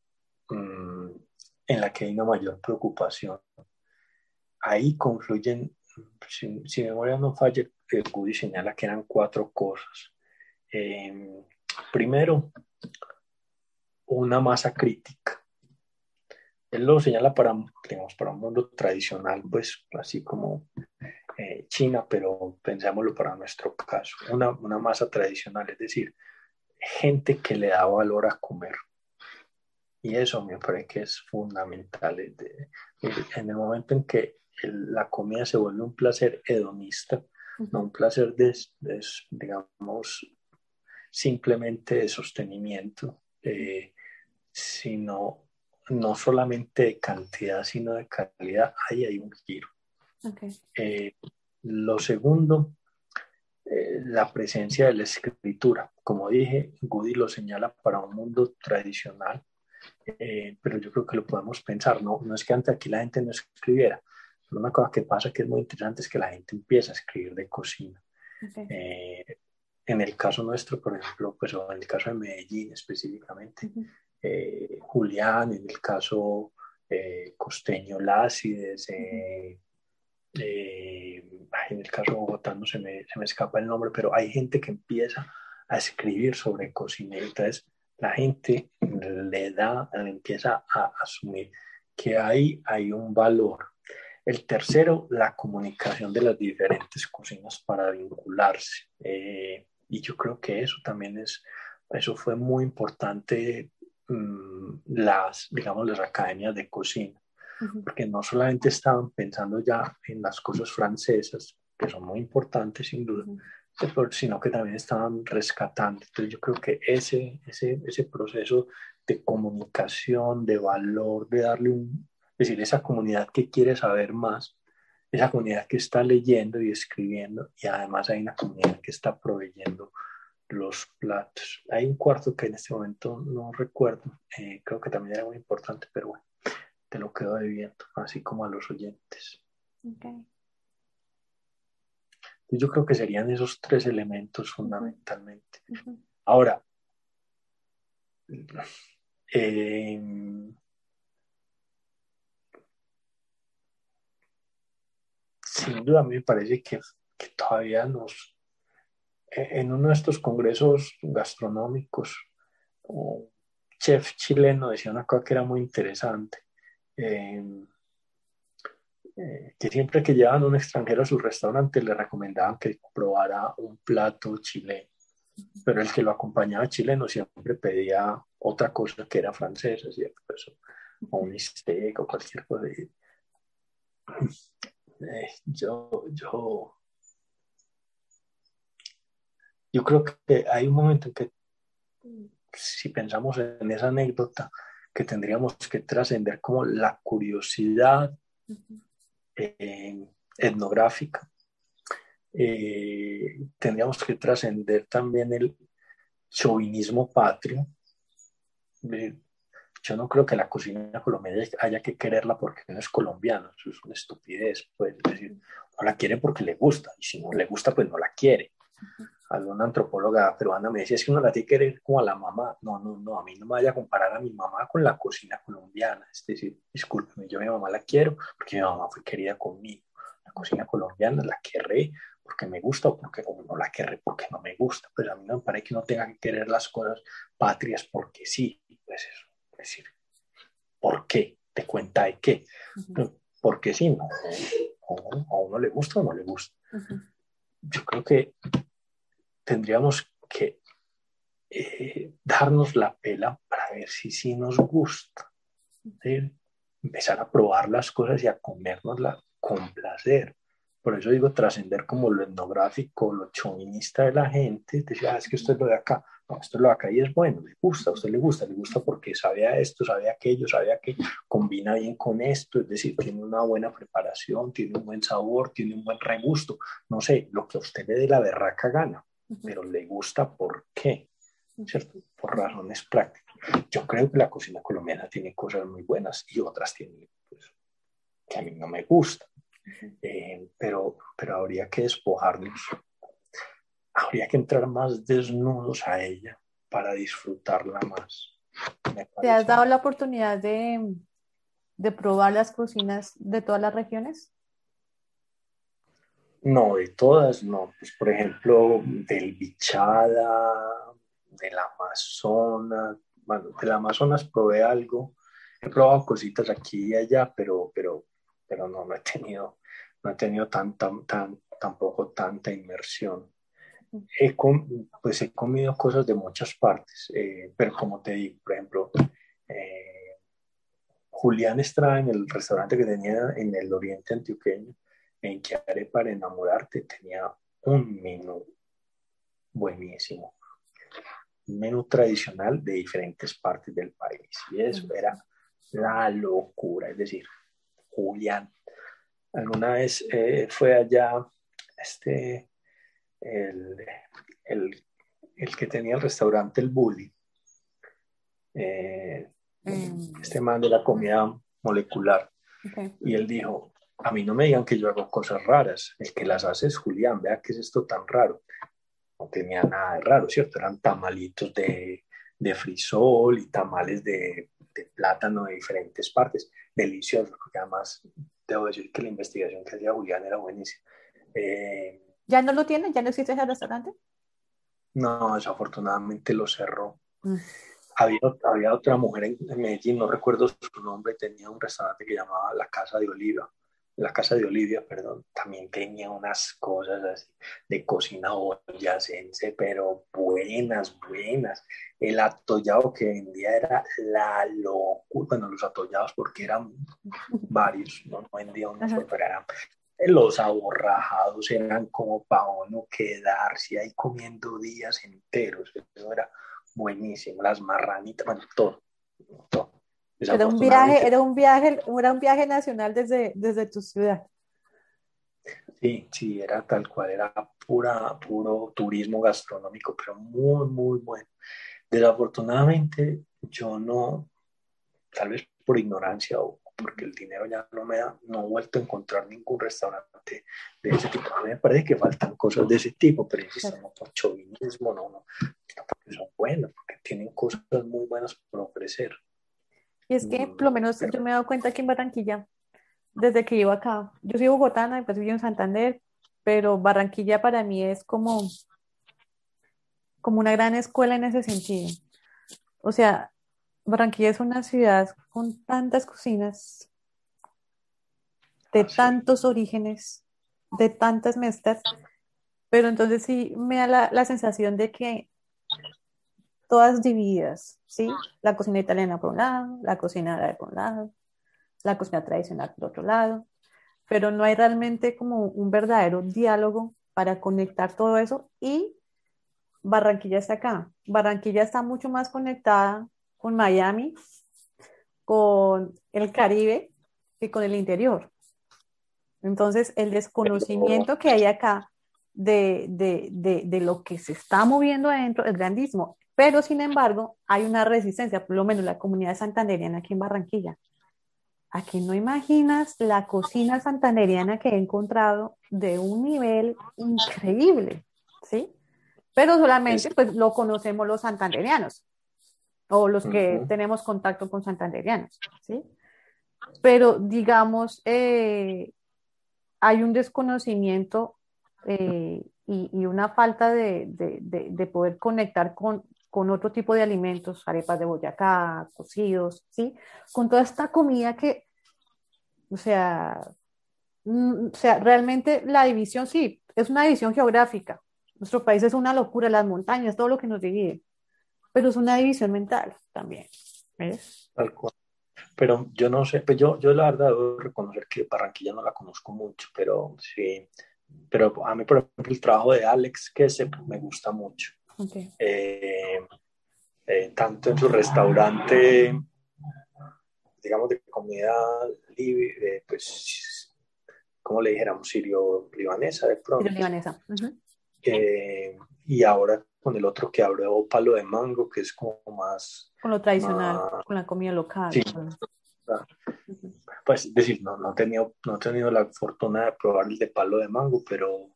en la que hay una mayor preocupación. Ahí confluyen, si memoria no falla, Goody señala que eran 4 cosas. Primero, una masa crítica. Él lo señala digamos, para un mundo tradicional, pues así como China, pero pensémoslo para nuestro caso, una masa tradicional, es decir, gente que le da valor a comer. Y eso me parece que es fundamental. En el momento en que la comida se vuelve un placer hedonista, no un placer digamos, simplemente de sostenimiento, sino no solamente de cantidad, sino de calidad, ahí hay un giro. Lo segundo, la presencia de la escritura. Como dije, Goody lo señala para un mundo tradicional, pero yo creo que lo podemos pensar. No es que antes aquí la gente no escribiera, pero una cosa que pasa que es muy interesante es que la gente empieza a escribir de cocina. En el caso nuestro, por ejemplo, pues, o en el caso de Medellín específicamente, Julián, en el caso Costeño Lácides, en el caso de Bogotá no se me escapa el nombre, pero hay gente que empieza a escribir sobre cocina y entonces la gente empieza a asumir que hay un valor. El tercero, la comunicación de las diferentes cocinas para vincularse. Y yo creo que eso también eso fue muy importante, digamos, las academias de cocina, porque no solamente estaban pensando ya en las cosas francesas, que son muy importantes sin duda, sino que también estaban rescatando. Entonces yo creo que ese proceso de comunicación, de valor, de darle es decir, esa comunidad que quiere saber más, esa comunidad que está leyendo y escribiendo, y además hay una comunidad que está proveyendo los platos. Hay un cuarto que en este momento no recuerdo, creo que también era muy importante, pero bueno, te lo quedo debiendo, así como a los oyentes. Yo creo que serían esos 3 elementos fundamentalmente. Ahora, Eh, Sin duda, a mí me parece que todavía en uno de estos congresos gastronómicos, un chef chileno decía una cosa que era muy interesante, eh, que siempre que llevaban a un extranjero a su restaurante le recomendaban que probara un plato chileno, pero el que lo acompañaba chileno siempre pedía otra cosa que era francesa, ¿cierto? Pues, o un steak o cualquier cosa. Yo creo que hay un momento en que, si pensamos en esa anécdota, que tendríamos que trascender como la curiosidad etnográfica. Tendríamos que trascender también el chauvinismo patrio. Yo no creo que la cocina colombiana haya que quererla porque no es colombiano, eso es una estupidez, pues, es decir, no la quiere porque le gusta, y si no le gusta, pues no la quiere. Alguna antropóloga peruana me decía, es que uno la tiene que querer como a la mamá. No, no, no, a mí no me vaya a comparar a mi mamá con la cocina colombiana. Es decir, discúlpeme, yo a mi mamá la quiero porque mi mamá fue querida conmigo. La cocina colombiana la querré porque me gusta o porque no la querré porque no me gusta. Pues a mí no me parece que uno tenga que querer las cosas patrias porque sí. Pues eso, es decir, ¿por qué? ¿Te cuenta de qué? Porque sí, no, a uno le gusta o no le gusta. Yo creo que tendríamos que darnos la pela para ver si sí nos gusta. ¿Sí? Empezar a probar las cosas y a comérnoslas con placer. Por eso digo trascender como lo etnográfico, lo chauvinista de la gente. Decía, es que esto es lo de acá. No, esto es lo de acá y es bueno, le gusta, a usted le gusta porque sabe a esto, sabe a aquello, sabe a qué, combina bien con esto, es decir, tiene una buena preparación, tiene un buen sabor, tiene un buen regusto. No sé, lo que a usted le dé la berraca gana, pero le gusta ¿por qué? ¿Cierto? Por razones prácticas. Yo creo que la cocina colombiana tiene cosas muy buenas y otras tienen, pues, que a mí no me gustan. Pero habría que despojarnos, habría que entrar más desnudos a ella para disfrutarla más. Me ¿Te has parece. dado la oportunidad de probar las cocinas de todas las regiones? No, de todas no. Pues, por ejemplo, del Bichada, del Amazonas. Bueno, del Amazonas probé algo. He probado cositas aquí y allá, pero no he tenido tampoco tanta inmersión. Pues he comido cosas de muchas partes, pero como te digo, por ejemplo, eh, Julián Estrada en el restaurante que tenía en el oriente antioqueño, en que haré para enamorarte, tenía un menú buenísimo, un menú tradicional de diferentes partes del país. Y eso era la locura. Es decir, Julián, alguna vez fue allá este, el, el, el que tenía el restaurante El Bully, eh, este man de la comida molecular. Okay. Y él dijo, a mí no me digan que yo hago cosas raras, el que las hace es Julián, vea qué es esto tan raro. No tenía nada de raro, ¿cierto? Eran tamalitos de frisol y tamales de plátano de diferentes partes, deliciosos, porque además debo decir que la investigación que hacía Julián era buenísima. ¿Ya no lo tiene? ¿Ya no existe ese restaurante? No, desafortunadamente lo cerró. Mm. Había otra mujer en Medellín, no recuerdo su nombre, tenía un restaurante que llamaba La Casa de Olivia, perdón, también tenía unas cosas así de cocina boyacense, pero buenas, buenas. El atollado que vendía era la locura, bueno, los atollados porque eran varios, no vendía uno solo, pero eran los aborrajados, eran como para uno quedarse ahí comiendo días enteros, eso era buenísimo, las marranitas, bueno, todo. Desafortunadamente, Era un viaje nacional desde tu ciudad. sí, era tal cual, era puro turismo gastronómico, pero muy, muy bueno. Desafortunadamente, yo no, tal vez por ignorancia o porque el dinero ya no me da, no he vuelto a encontrar ningún restaurante de ese tipo. A mí me parece que faltan cosas de ese tipo, pero insisto, no por chauvinismo, no, porque son buenos, porque tienen cosas muy buenas por ofrecer. Y es que, por lo menos, yo me he dado cuenta que en Barranquilla, desde que vivo acá, yo soy bogotana, después vivo en Santander, pero Barranquilla para mí es como una gran escuela en ese sentido. O sea, Barranquilla es una ciudad con tantas cocinas, de Así. tantos orígenes, de tantas mezclas, pero entonces sí me da la sensación de que todas divididas, ¿sí? La cocina italiana por un lado, la cocina árabe por un lado, la cocina tradicional por otro lado, pero no hay realmente como un verdadero diálogo para conectar todo eso y Barranquilla está acá. Barranquilla está mucho más conectada con Miami, con el Caribe que con el interior. Entonces, el Pero, desconocimiento que hay acá de lo que se está moviendo adentro es grandísimo. Pero, sin embargo, hay una resistencia, por lo menos la comunidad santandereana aquí en Barranquilla. Aquí no imaginas la cocina santandereana que he encontrado de un nivel increíble, ¿sí? Pero es, solamente pues lo conocemos los santandereanos o los que ujú, tenemos contacto con santandereanos, ¿sí? Pero digamos, hay un desconocimiento y una falta de poder conectar con otro tipo de alimentos, arepas de Boyacá, cocidos, ¿sí? Con toda esta comida que, o sea, o sea, realmente la división sí, es una división geográfica. Nuestro país es una locura, las montañas, todo lo que nos divide, pero es una división mental también, ¿ves? tal cual. Pero yo no sé, pues yo la verdad debo reconocer que Barranquilla no la conozco mucho, pero sí, pero a mí, por ejemplo, el trabajo de Alex Kessel me gusta mucho. Okay. Eh, Tanto en su restaurante, digamos, de comida libre, pues, como le dijéramos, sirio-libanesa de Tiro pronto. libanesa. Ujú. Y ahora con el otro que abrió Palo de Mango, que es como más, Con lo tradicional, más, con la comida local. sí, Ujú. pues decir, no he tenido la fortuna de probar el de Palo de Mango, pero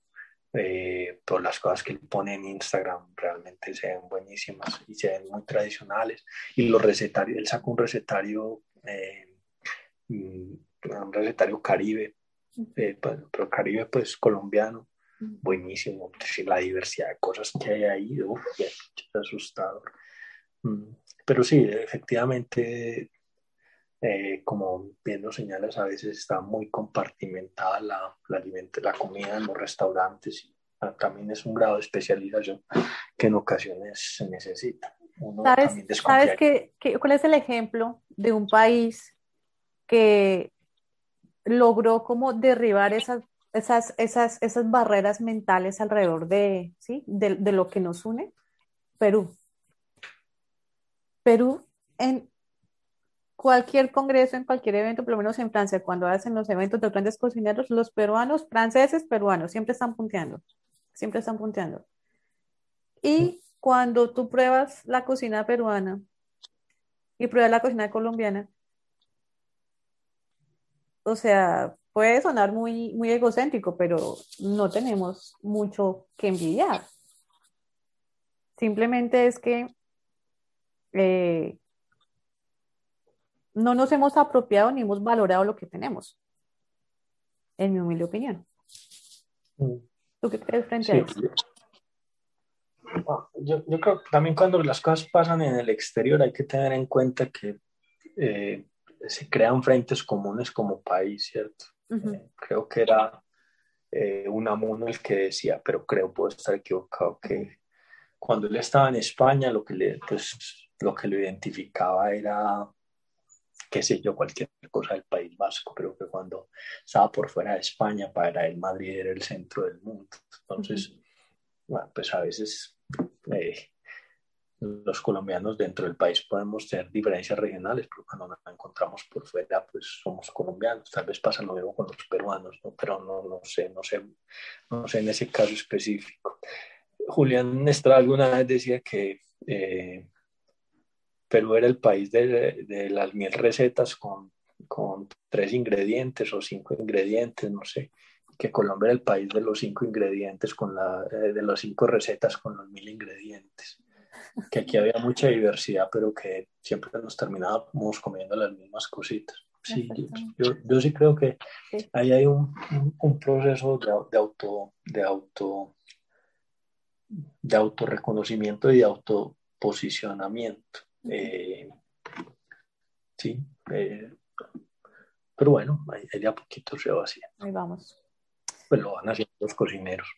las cosas que él pone en Instagram realmente se ven buenísimas y se ven muy tradicionales. Y los recetarios, él sacó mm, un recetario caribe, pero caribe pues colombiano, buenísimo. Es decir, la diversidad de cosas que hay ahí, uf, es asustador. Mm, Pero sí, efectivamente, como bien lo señalas, a veces está muy compartimentada la comida en los restaurantes y también es un grado de especialización que en ocasiones se necesita. Uno ¿Sabes, también sabes desconfía. cuál es el ejemplo de un país que logró como derribar esas barreras mentales alrededor de, ¿sí? de lo que nos une? Perú. Perú, en cualquier congreso, en cualquier evento, por lo menos en Francia, cuando hacen los eventos de grandes cocineros, los peruanos, franceses, peruanos, siempre están punteando, siempre están punteando. Y cuando tú pruebas la cocina peruana y pruebas la cocina colombiana, o sea, puede sonar muy, muy egocéntrico, pero no tenemos mucho que envidiar. Simplemente es que eh, no nos hemos apropiado ni hemos valorado lo que tenemos, en mi humilde opinión. ¿Tú qué crees frente a Sí, eso? yo creo que también cuando las cosas pasan en el exterior hay que tener en cuenta que eh, se crean frentes comunes como país, ¿cierto? Ujú. Creo que era Unamuno el que decía, pero creo, puedo estar equivocado, que cuando él estaba en España lo que lo identificaba era, qué sé yo, cualquier cosa del País Vasco, pero que cuando estaba por fuera de España, para él Madrid era el centro del mundo. Ujú. Entonces, bueno, pues a veces eh, los colombianos dentro del país podemos tener diferencias regionales, pero cuando nos encontramos por fuera, pues somos colombianos. Tal vez pasa lo mismo con los peruanos, ¿no? Pero no sé en ese caso específico. Julián Estrada alguna vez decía que Perú era el país de las 1000 recetas con 3 ingredientes o 5 ingredientes, no sé. Que Colombia era el país de los 5 ingredientes de las 5 recetas con los 1000 ingredientes. que aquí había mucha diversidad, pero que siempre nos terminábamos comiendo las mismas cositas. Sí, yo sí creo que Sí. ahí hay un proceso de autorreconocimiento y de autoposicionamiento. Sí, pero bueno, ahí de a poquito se va haciendo. Ahí vamos. Pues lo van haciendo los cocineros.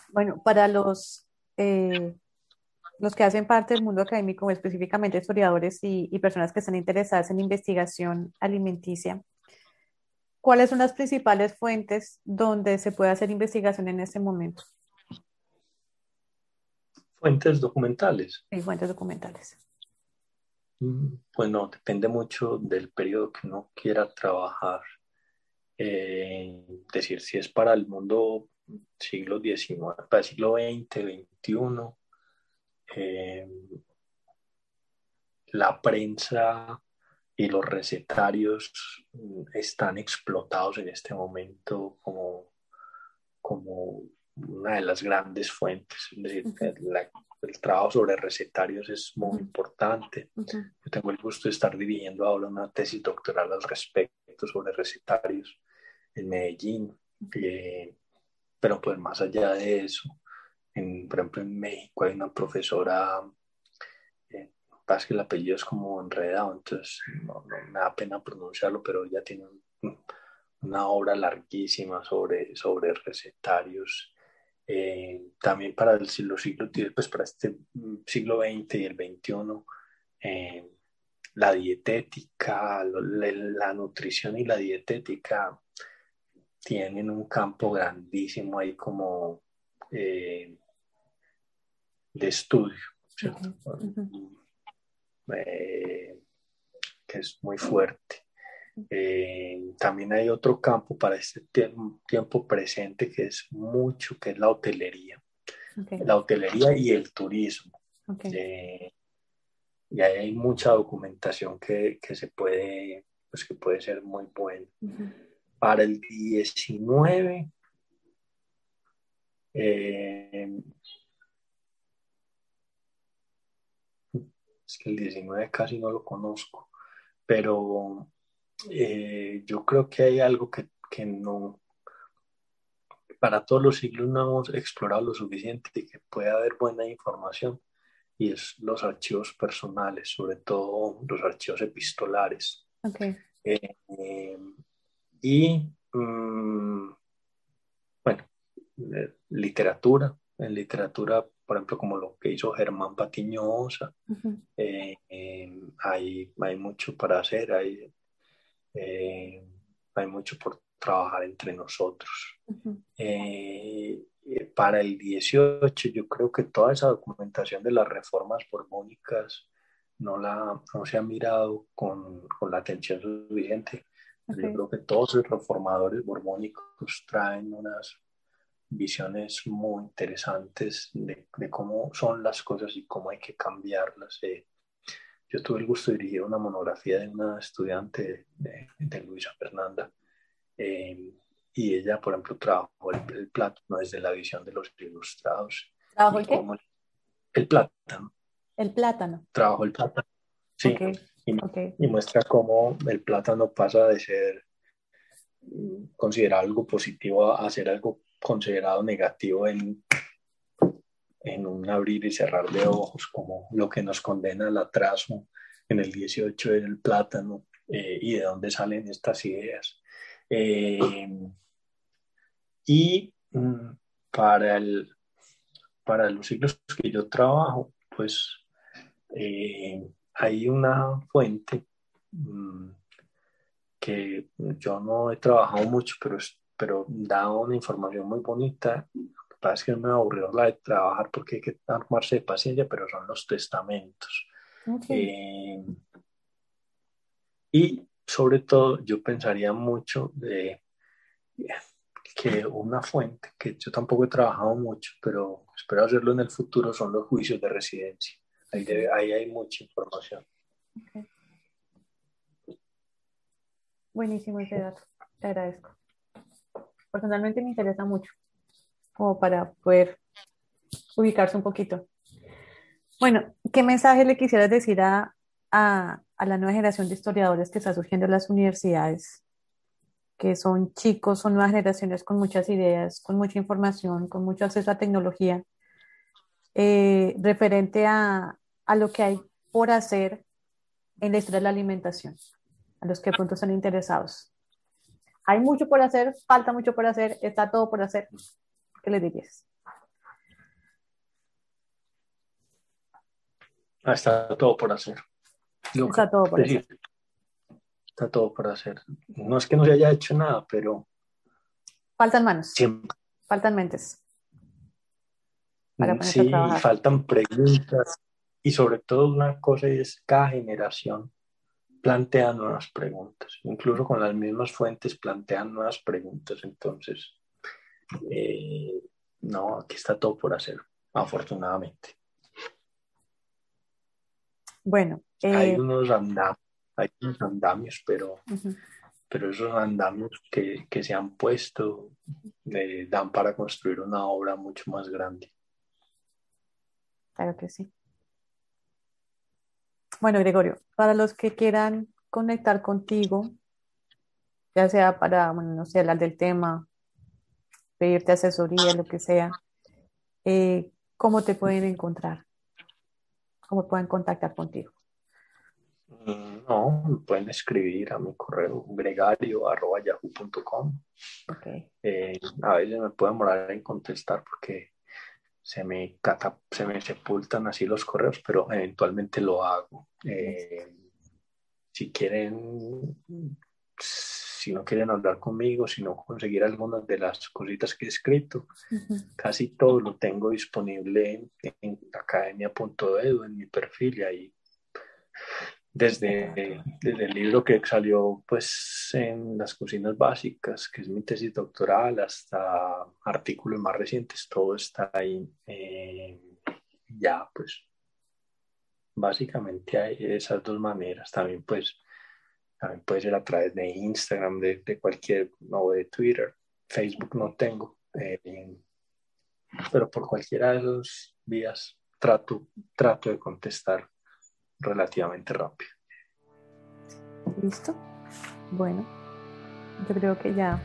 Bueno, para los que hacen parte del mundo académico, específicamente historiadores y personas que están interesadas en investigación alimenticia, ¿cuáles son las principales fuentes donde se puede hacer investigación en este momento? Fuentes documentales. Sí, fuentes documentales. Pues no, depende mucho del periodo que uno quiera trabajar. Decir si es para el mundo siglo XIX, para el siglo XX, XXI, eh, la prensa y los recetarios están explotados en este momento como una de las grandes fuentes. Es decir, el trabajo sobre recetarios es muy importante. Yo tengo el gusto de estar dirigiendo ahora una tesis doctoral al respecto sobre recetarios en Medellín. Pero pues más allá de eso, por ejemplo en México hay una profesora, pasa que el apellido es como enredado, entonces no me da pena pronunciarlo, pero ella tiene una obra larguísima sobre recetarios. También para pues para este siglo XX y el XXI, la dietética, la nutrición y la dietética tienen un campo grandísimo ahí como de estudio, ¿cierto? Que es muy fuerte. También hay otro campo para este tiempo presente que es mucho, que es la hotelería. La hotelería y el turismo. Y ahí hay mucha documentación que se puede, pues que puede ser muy buena. Para el 19, es que el 19 casi no lo conozco, pero yo creo que hay algo que no, para todos los siglos no hemos explorado lo suficiente y que puede haber buena información, y es los archivos personales, sobre todo los archivos epistolares. Y bueno, literatura, en literatura, por ejemplo, como lo que hizo Germán Patiño Osa, hay mucho para hacer, hay mucho por trabajar entre nosotros. Para el 18 yo creo que toda esa documentación de las reformas borbónicas no se ha mirado con la atención suficiente. Yo creo que todos los reformadores borbónicos traen unas visiones muy interesantes de cómo son las cosas y cómo hay que cambiarlas. Yo tuve el gusto de dirigir una monografía de una estudiante de Luisa Fernanda, y ella, por ejemplo, trabajó el plátano desde la visión de los ilustrados. ¿Trabajó el qué? El plátano. El plátano. Trabajó el plátano, sí. Y muestra cómo el plátano pasa de ser considerado algo positivo a ser algo considerado negativo en un abrir y cerrar de ojos, como lo que nos condena al atraso en el 18 era el plátano, y de dónde salen estas ideas. Y para los siglos que yo trabajo, pues hay una fuente que yo no he trabajado mucho, pero da una información muy bonita. Lo que pasa es que me aburrió la de trabajar porque hay que armarse de paciencia, pero son los testamentos. Y sobre todo yo pensaría mucho de que una fuente que yo tampoco he trabajado mucho, pero espero hacerlo en el futuro, son los juicios de residencia. Ahí hay mucha información. Buenísimo ese dato, te agradezco. Personalmente me interesa mucho, como para poder ubicarse un poquito. Bueno, ¿qué mensaje le quisieras decir a la nueva generación de historiadores que está surgiendo en las universidades, que son chicos, son nuevas generaciones con muchas ideas, con mucha información, con mucho acceso a tecnología, referente a lo que hay por hacer en la historia de la alimentación, a los que de pronto están interesados? Hay mucho por hacer, falta mucho por hacer, está todo por hacer. ¿Qué les dirías? Está todo por hacer. Está todo por hacer. Está todo por hacer. No es que no se haya hecho nada, pero faltan manos, siempre. Faltan mentes para ponerse Sí, a trabajar. faltan preguntas y sobre todo una cosa es cada generación plantea nuevas preguntas, incluso con las mismas fuentes plantean nuevas preguntas. Entonces, no, aquí está todo por hacer, afortunadamente. Bueno, hay unos andamios, pero esos andamios que se han puesto dan para construir una obra mucho más grande. Claro que sí. Bueno, Gregorio, para los que quieran conectar contigo, ya sea para, bueno, no sé, hablar del tema, pedirte asesoría, lo que sea, ¿cómo te pueden encontrar? ¿Cómo pueden contactar contigo? No, me pueden escribir a mi correo gregario@yahoo.com. Okay. A veces me puedo demorar en contestar porque se me sepultan así los correos, pero eventualmente lo hago. Si no quieren hablar conmigo, si no conseguir algunas de las cositas que he escrito, casi todo lo tengo disponible en academia.edu, en mi perfil, y ahí desde el libro que salió pues en las cocinas básicas, que es mi tesis doctoral, hasta artículos más recientes, todo está ahí. Ya pues básicamente hay esas dos maneras. También puede ser a través de Instagram, de cualquier, o de Twitter. Facebook no tengo, pero por cualquiera de esas vías trato de contestar relativamente rápido. ¿Listo? Bueno, yo creo que ya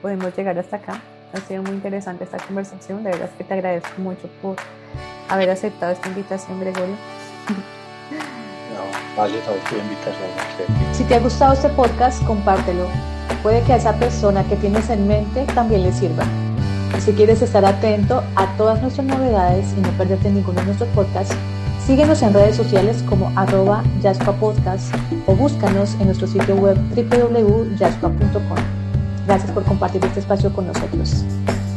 podemos llegar hasta acá. Ha sido muy interesante esta conversación. De verdad es que te agradezco mucho por haber aceptado esta invitación, Gregorio. Gracias a tu invitación. Si te ha gustado este podcast, compártelo. Puede que a esa persona que tienes en mente también le sirva. Y si quieres estar atento a todas nuestras novedades y no perderte ninguno de nuestros podcasts, síguenos en redes sociales como @yascoapodcast o búscanos en nuestro sitio web www.yascoa.com. Gracias por compartir este espacio con nosotros.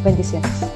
Bendiciones.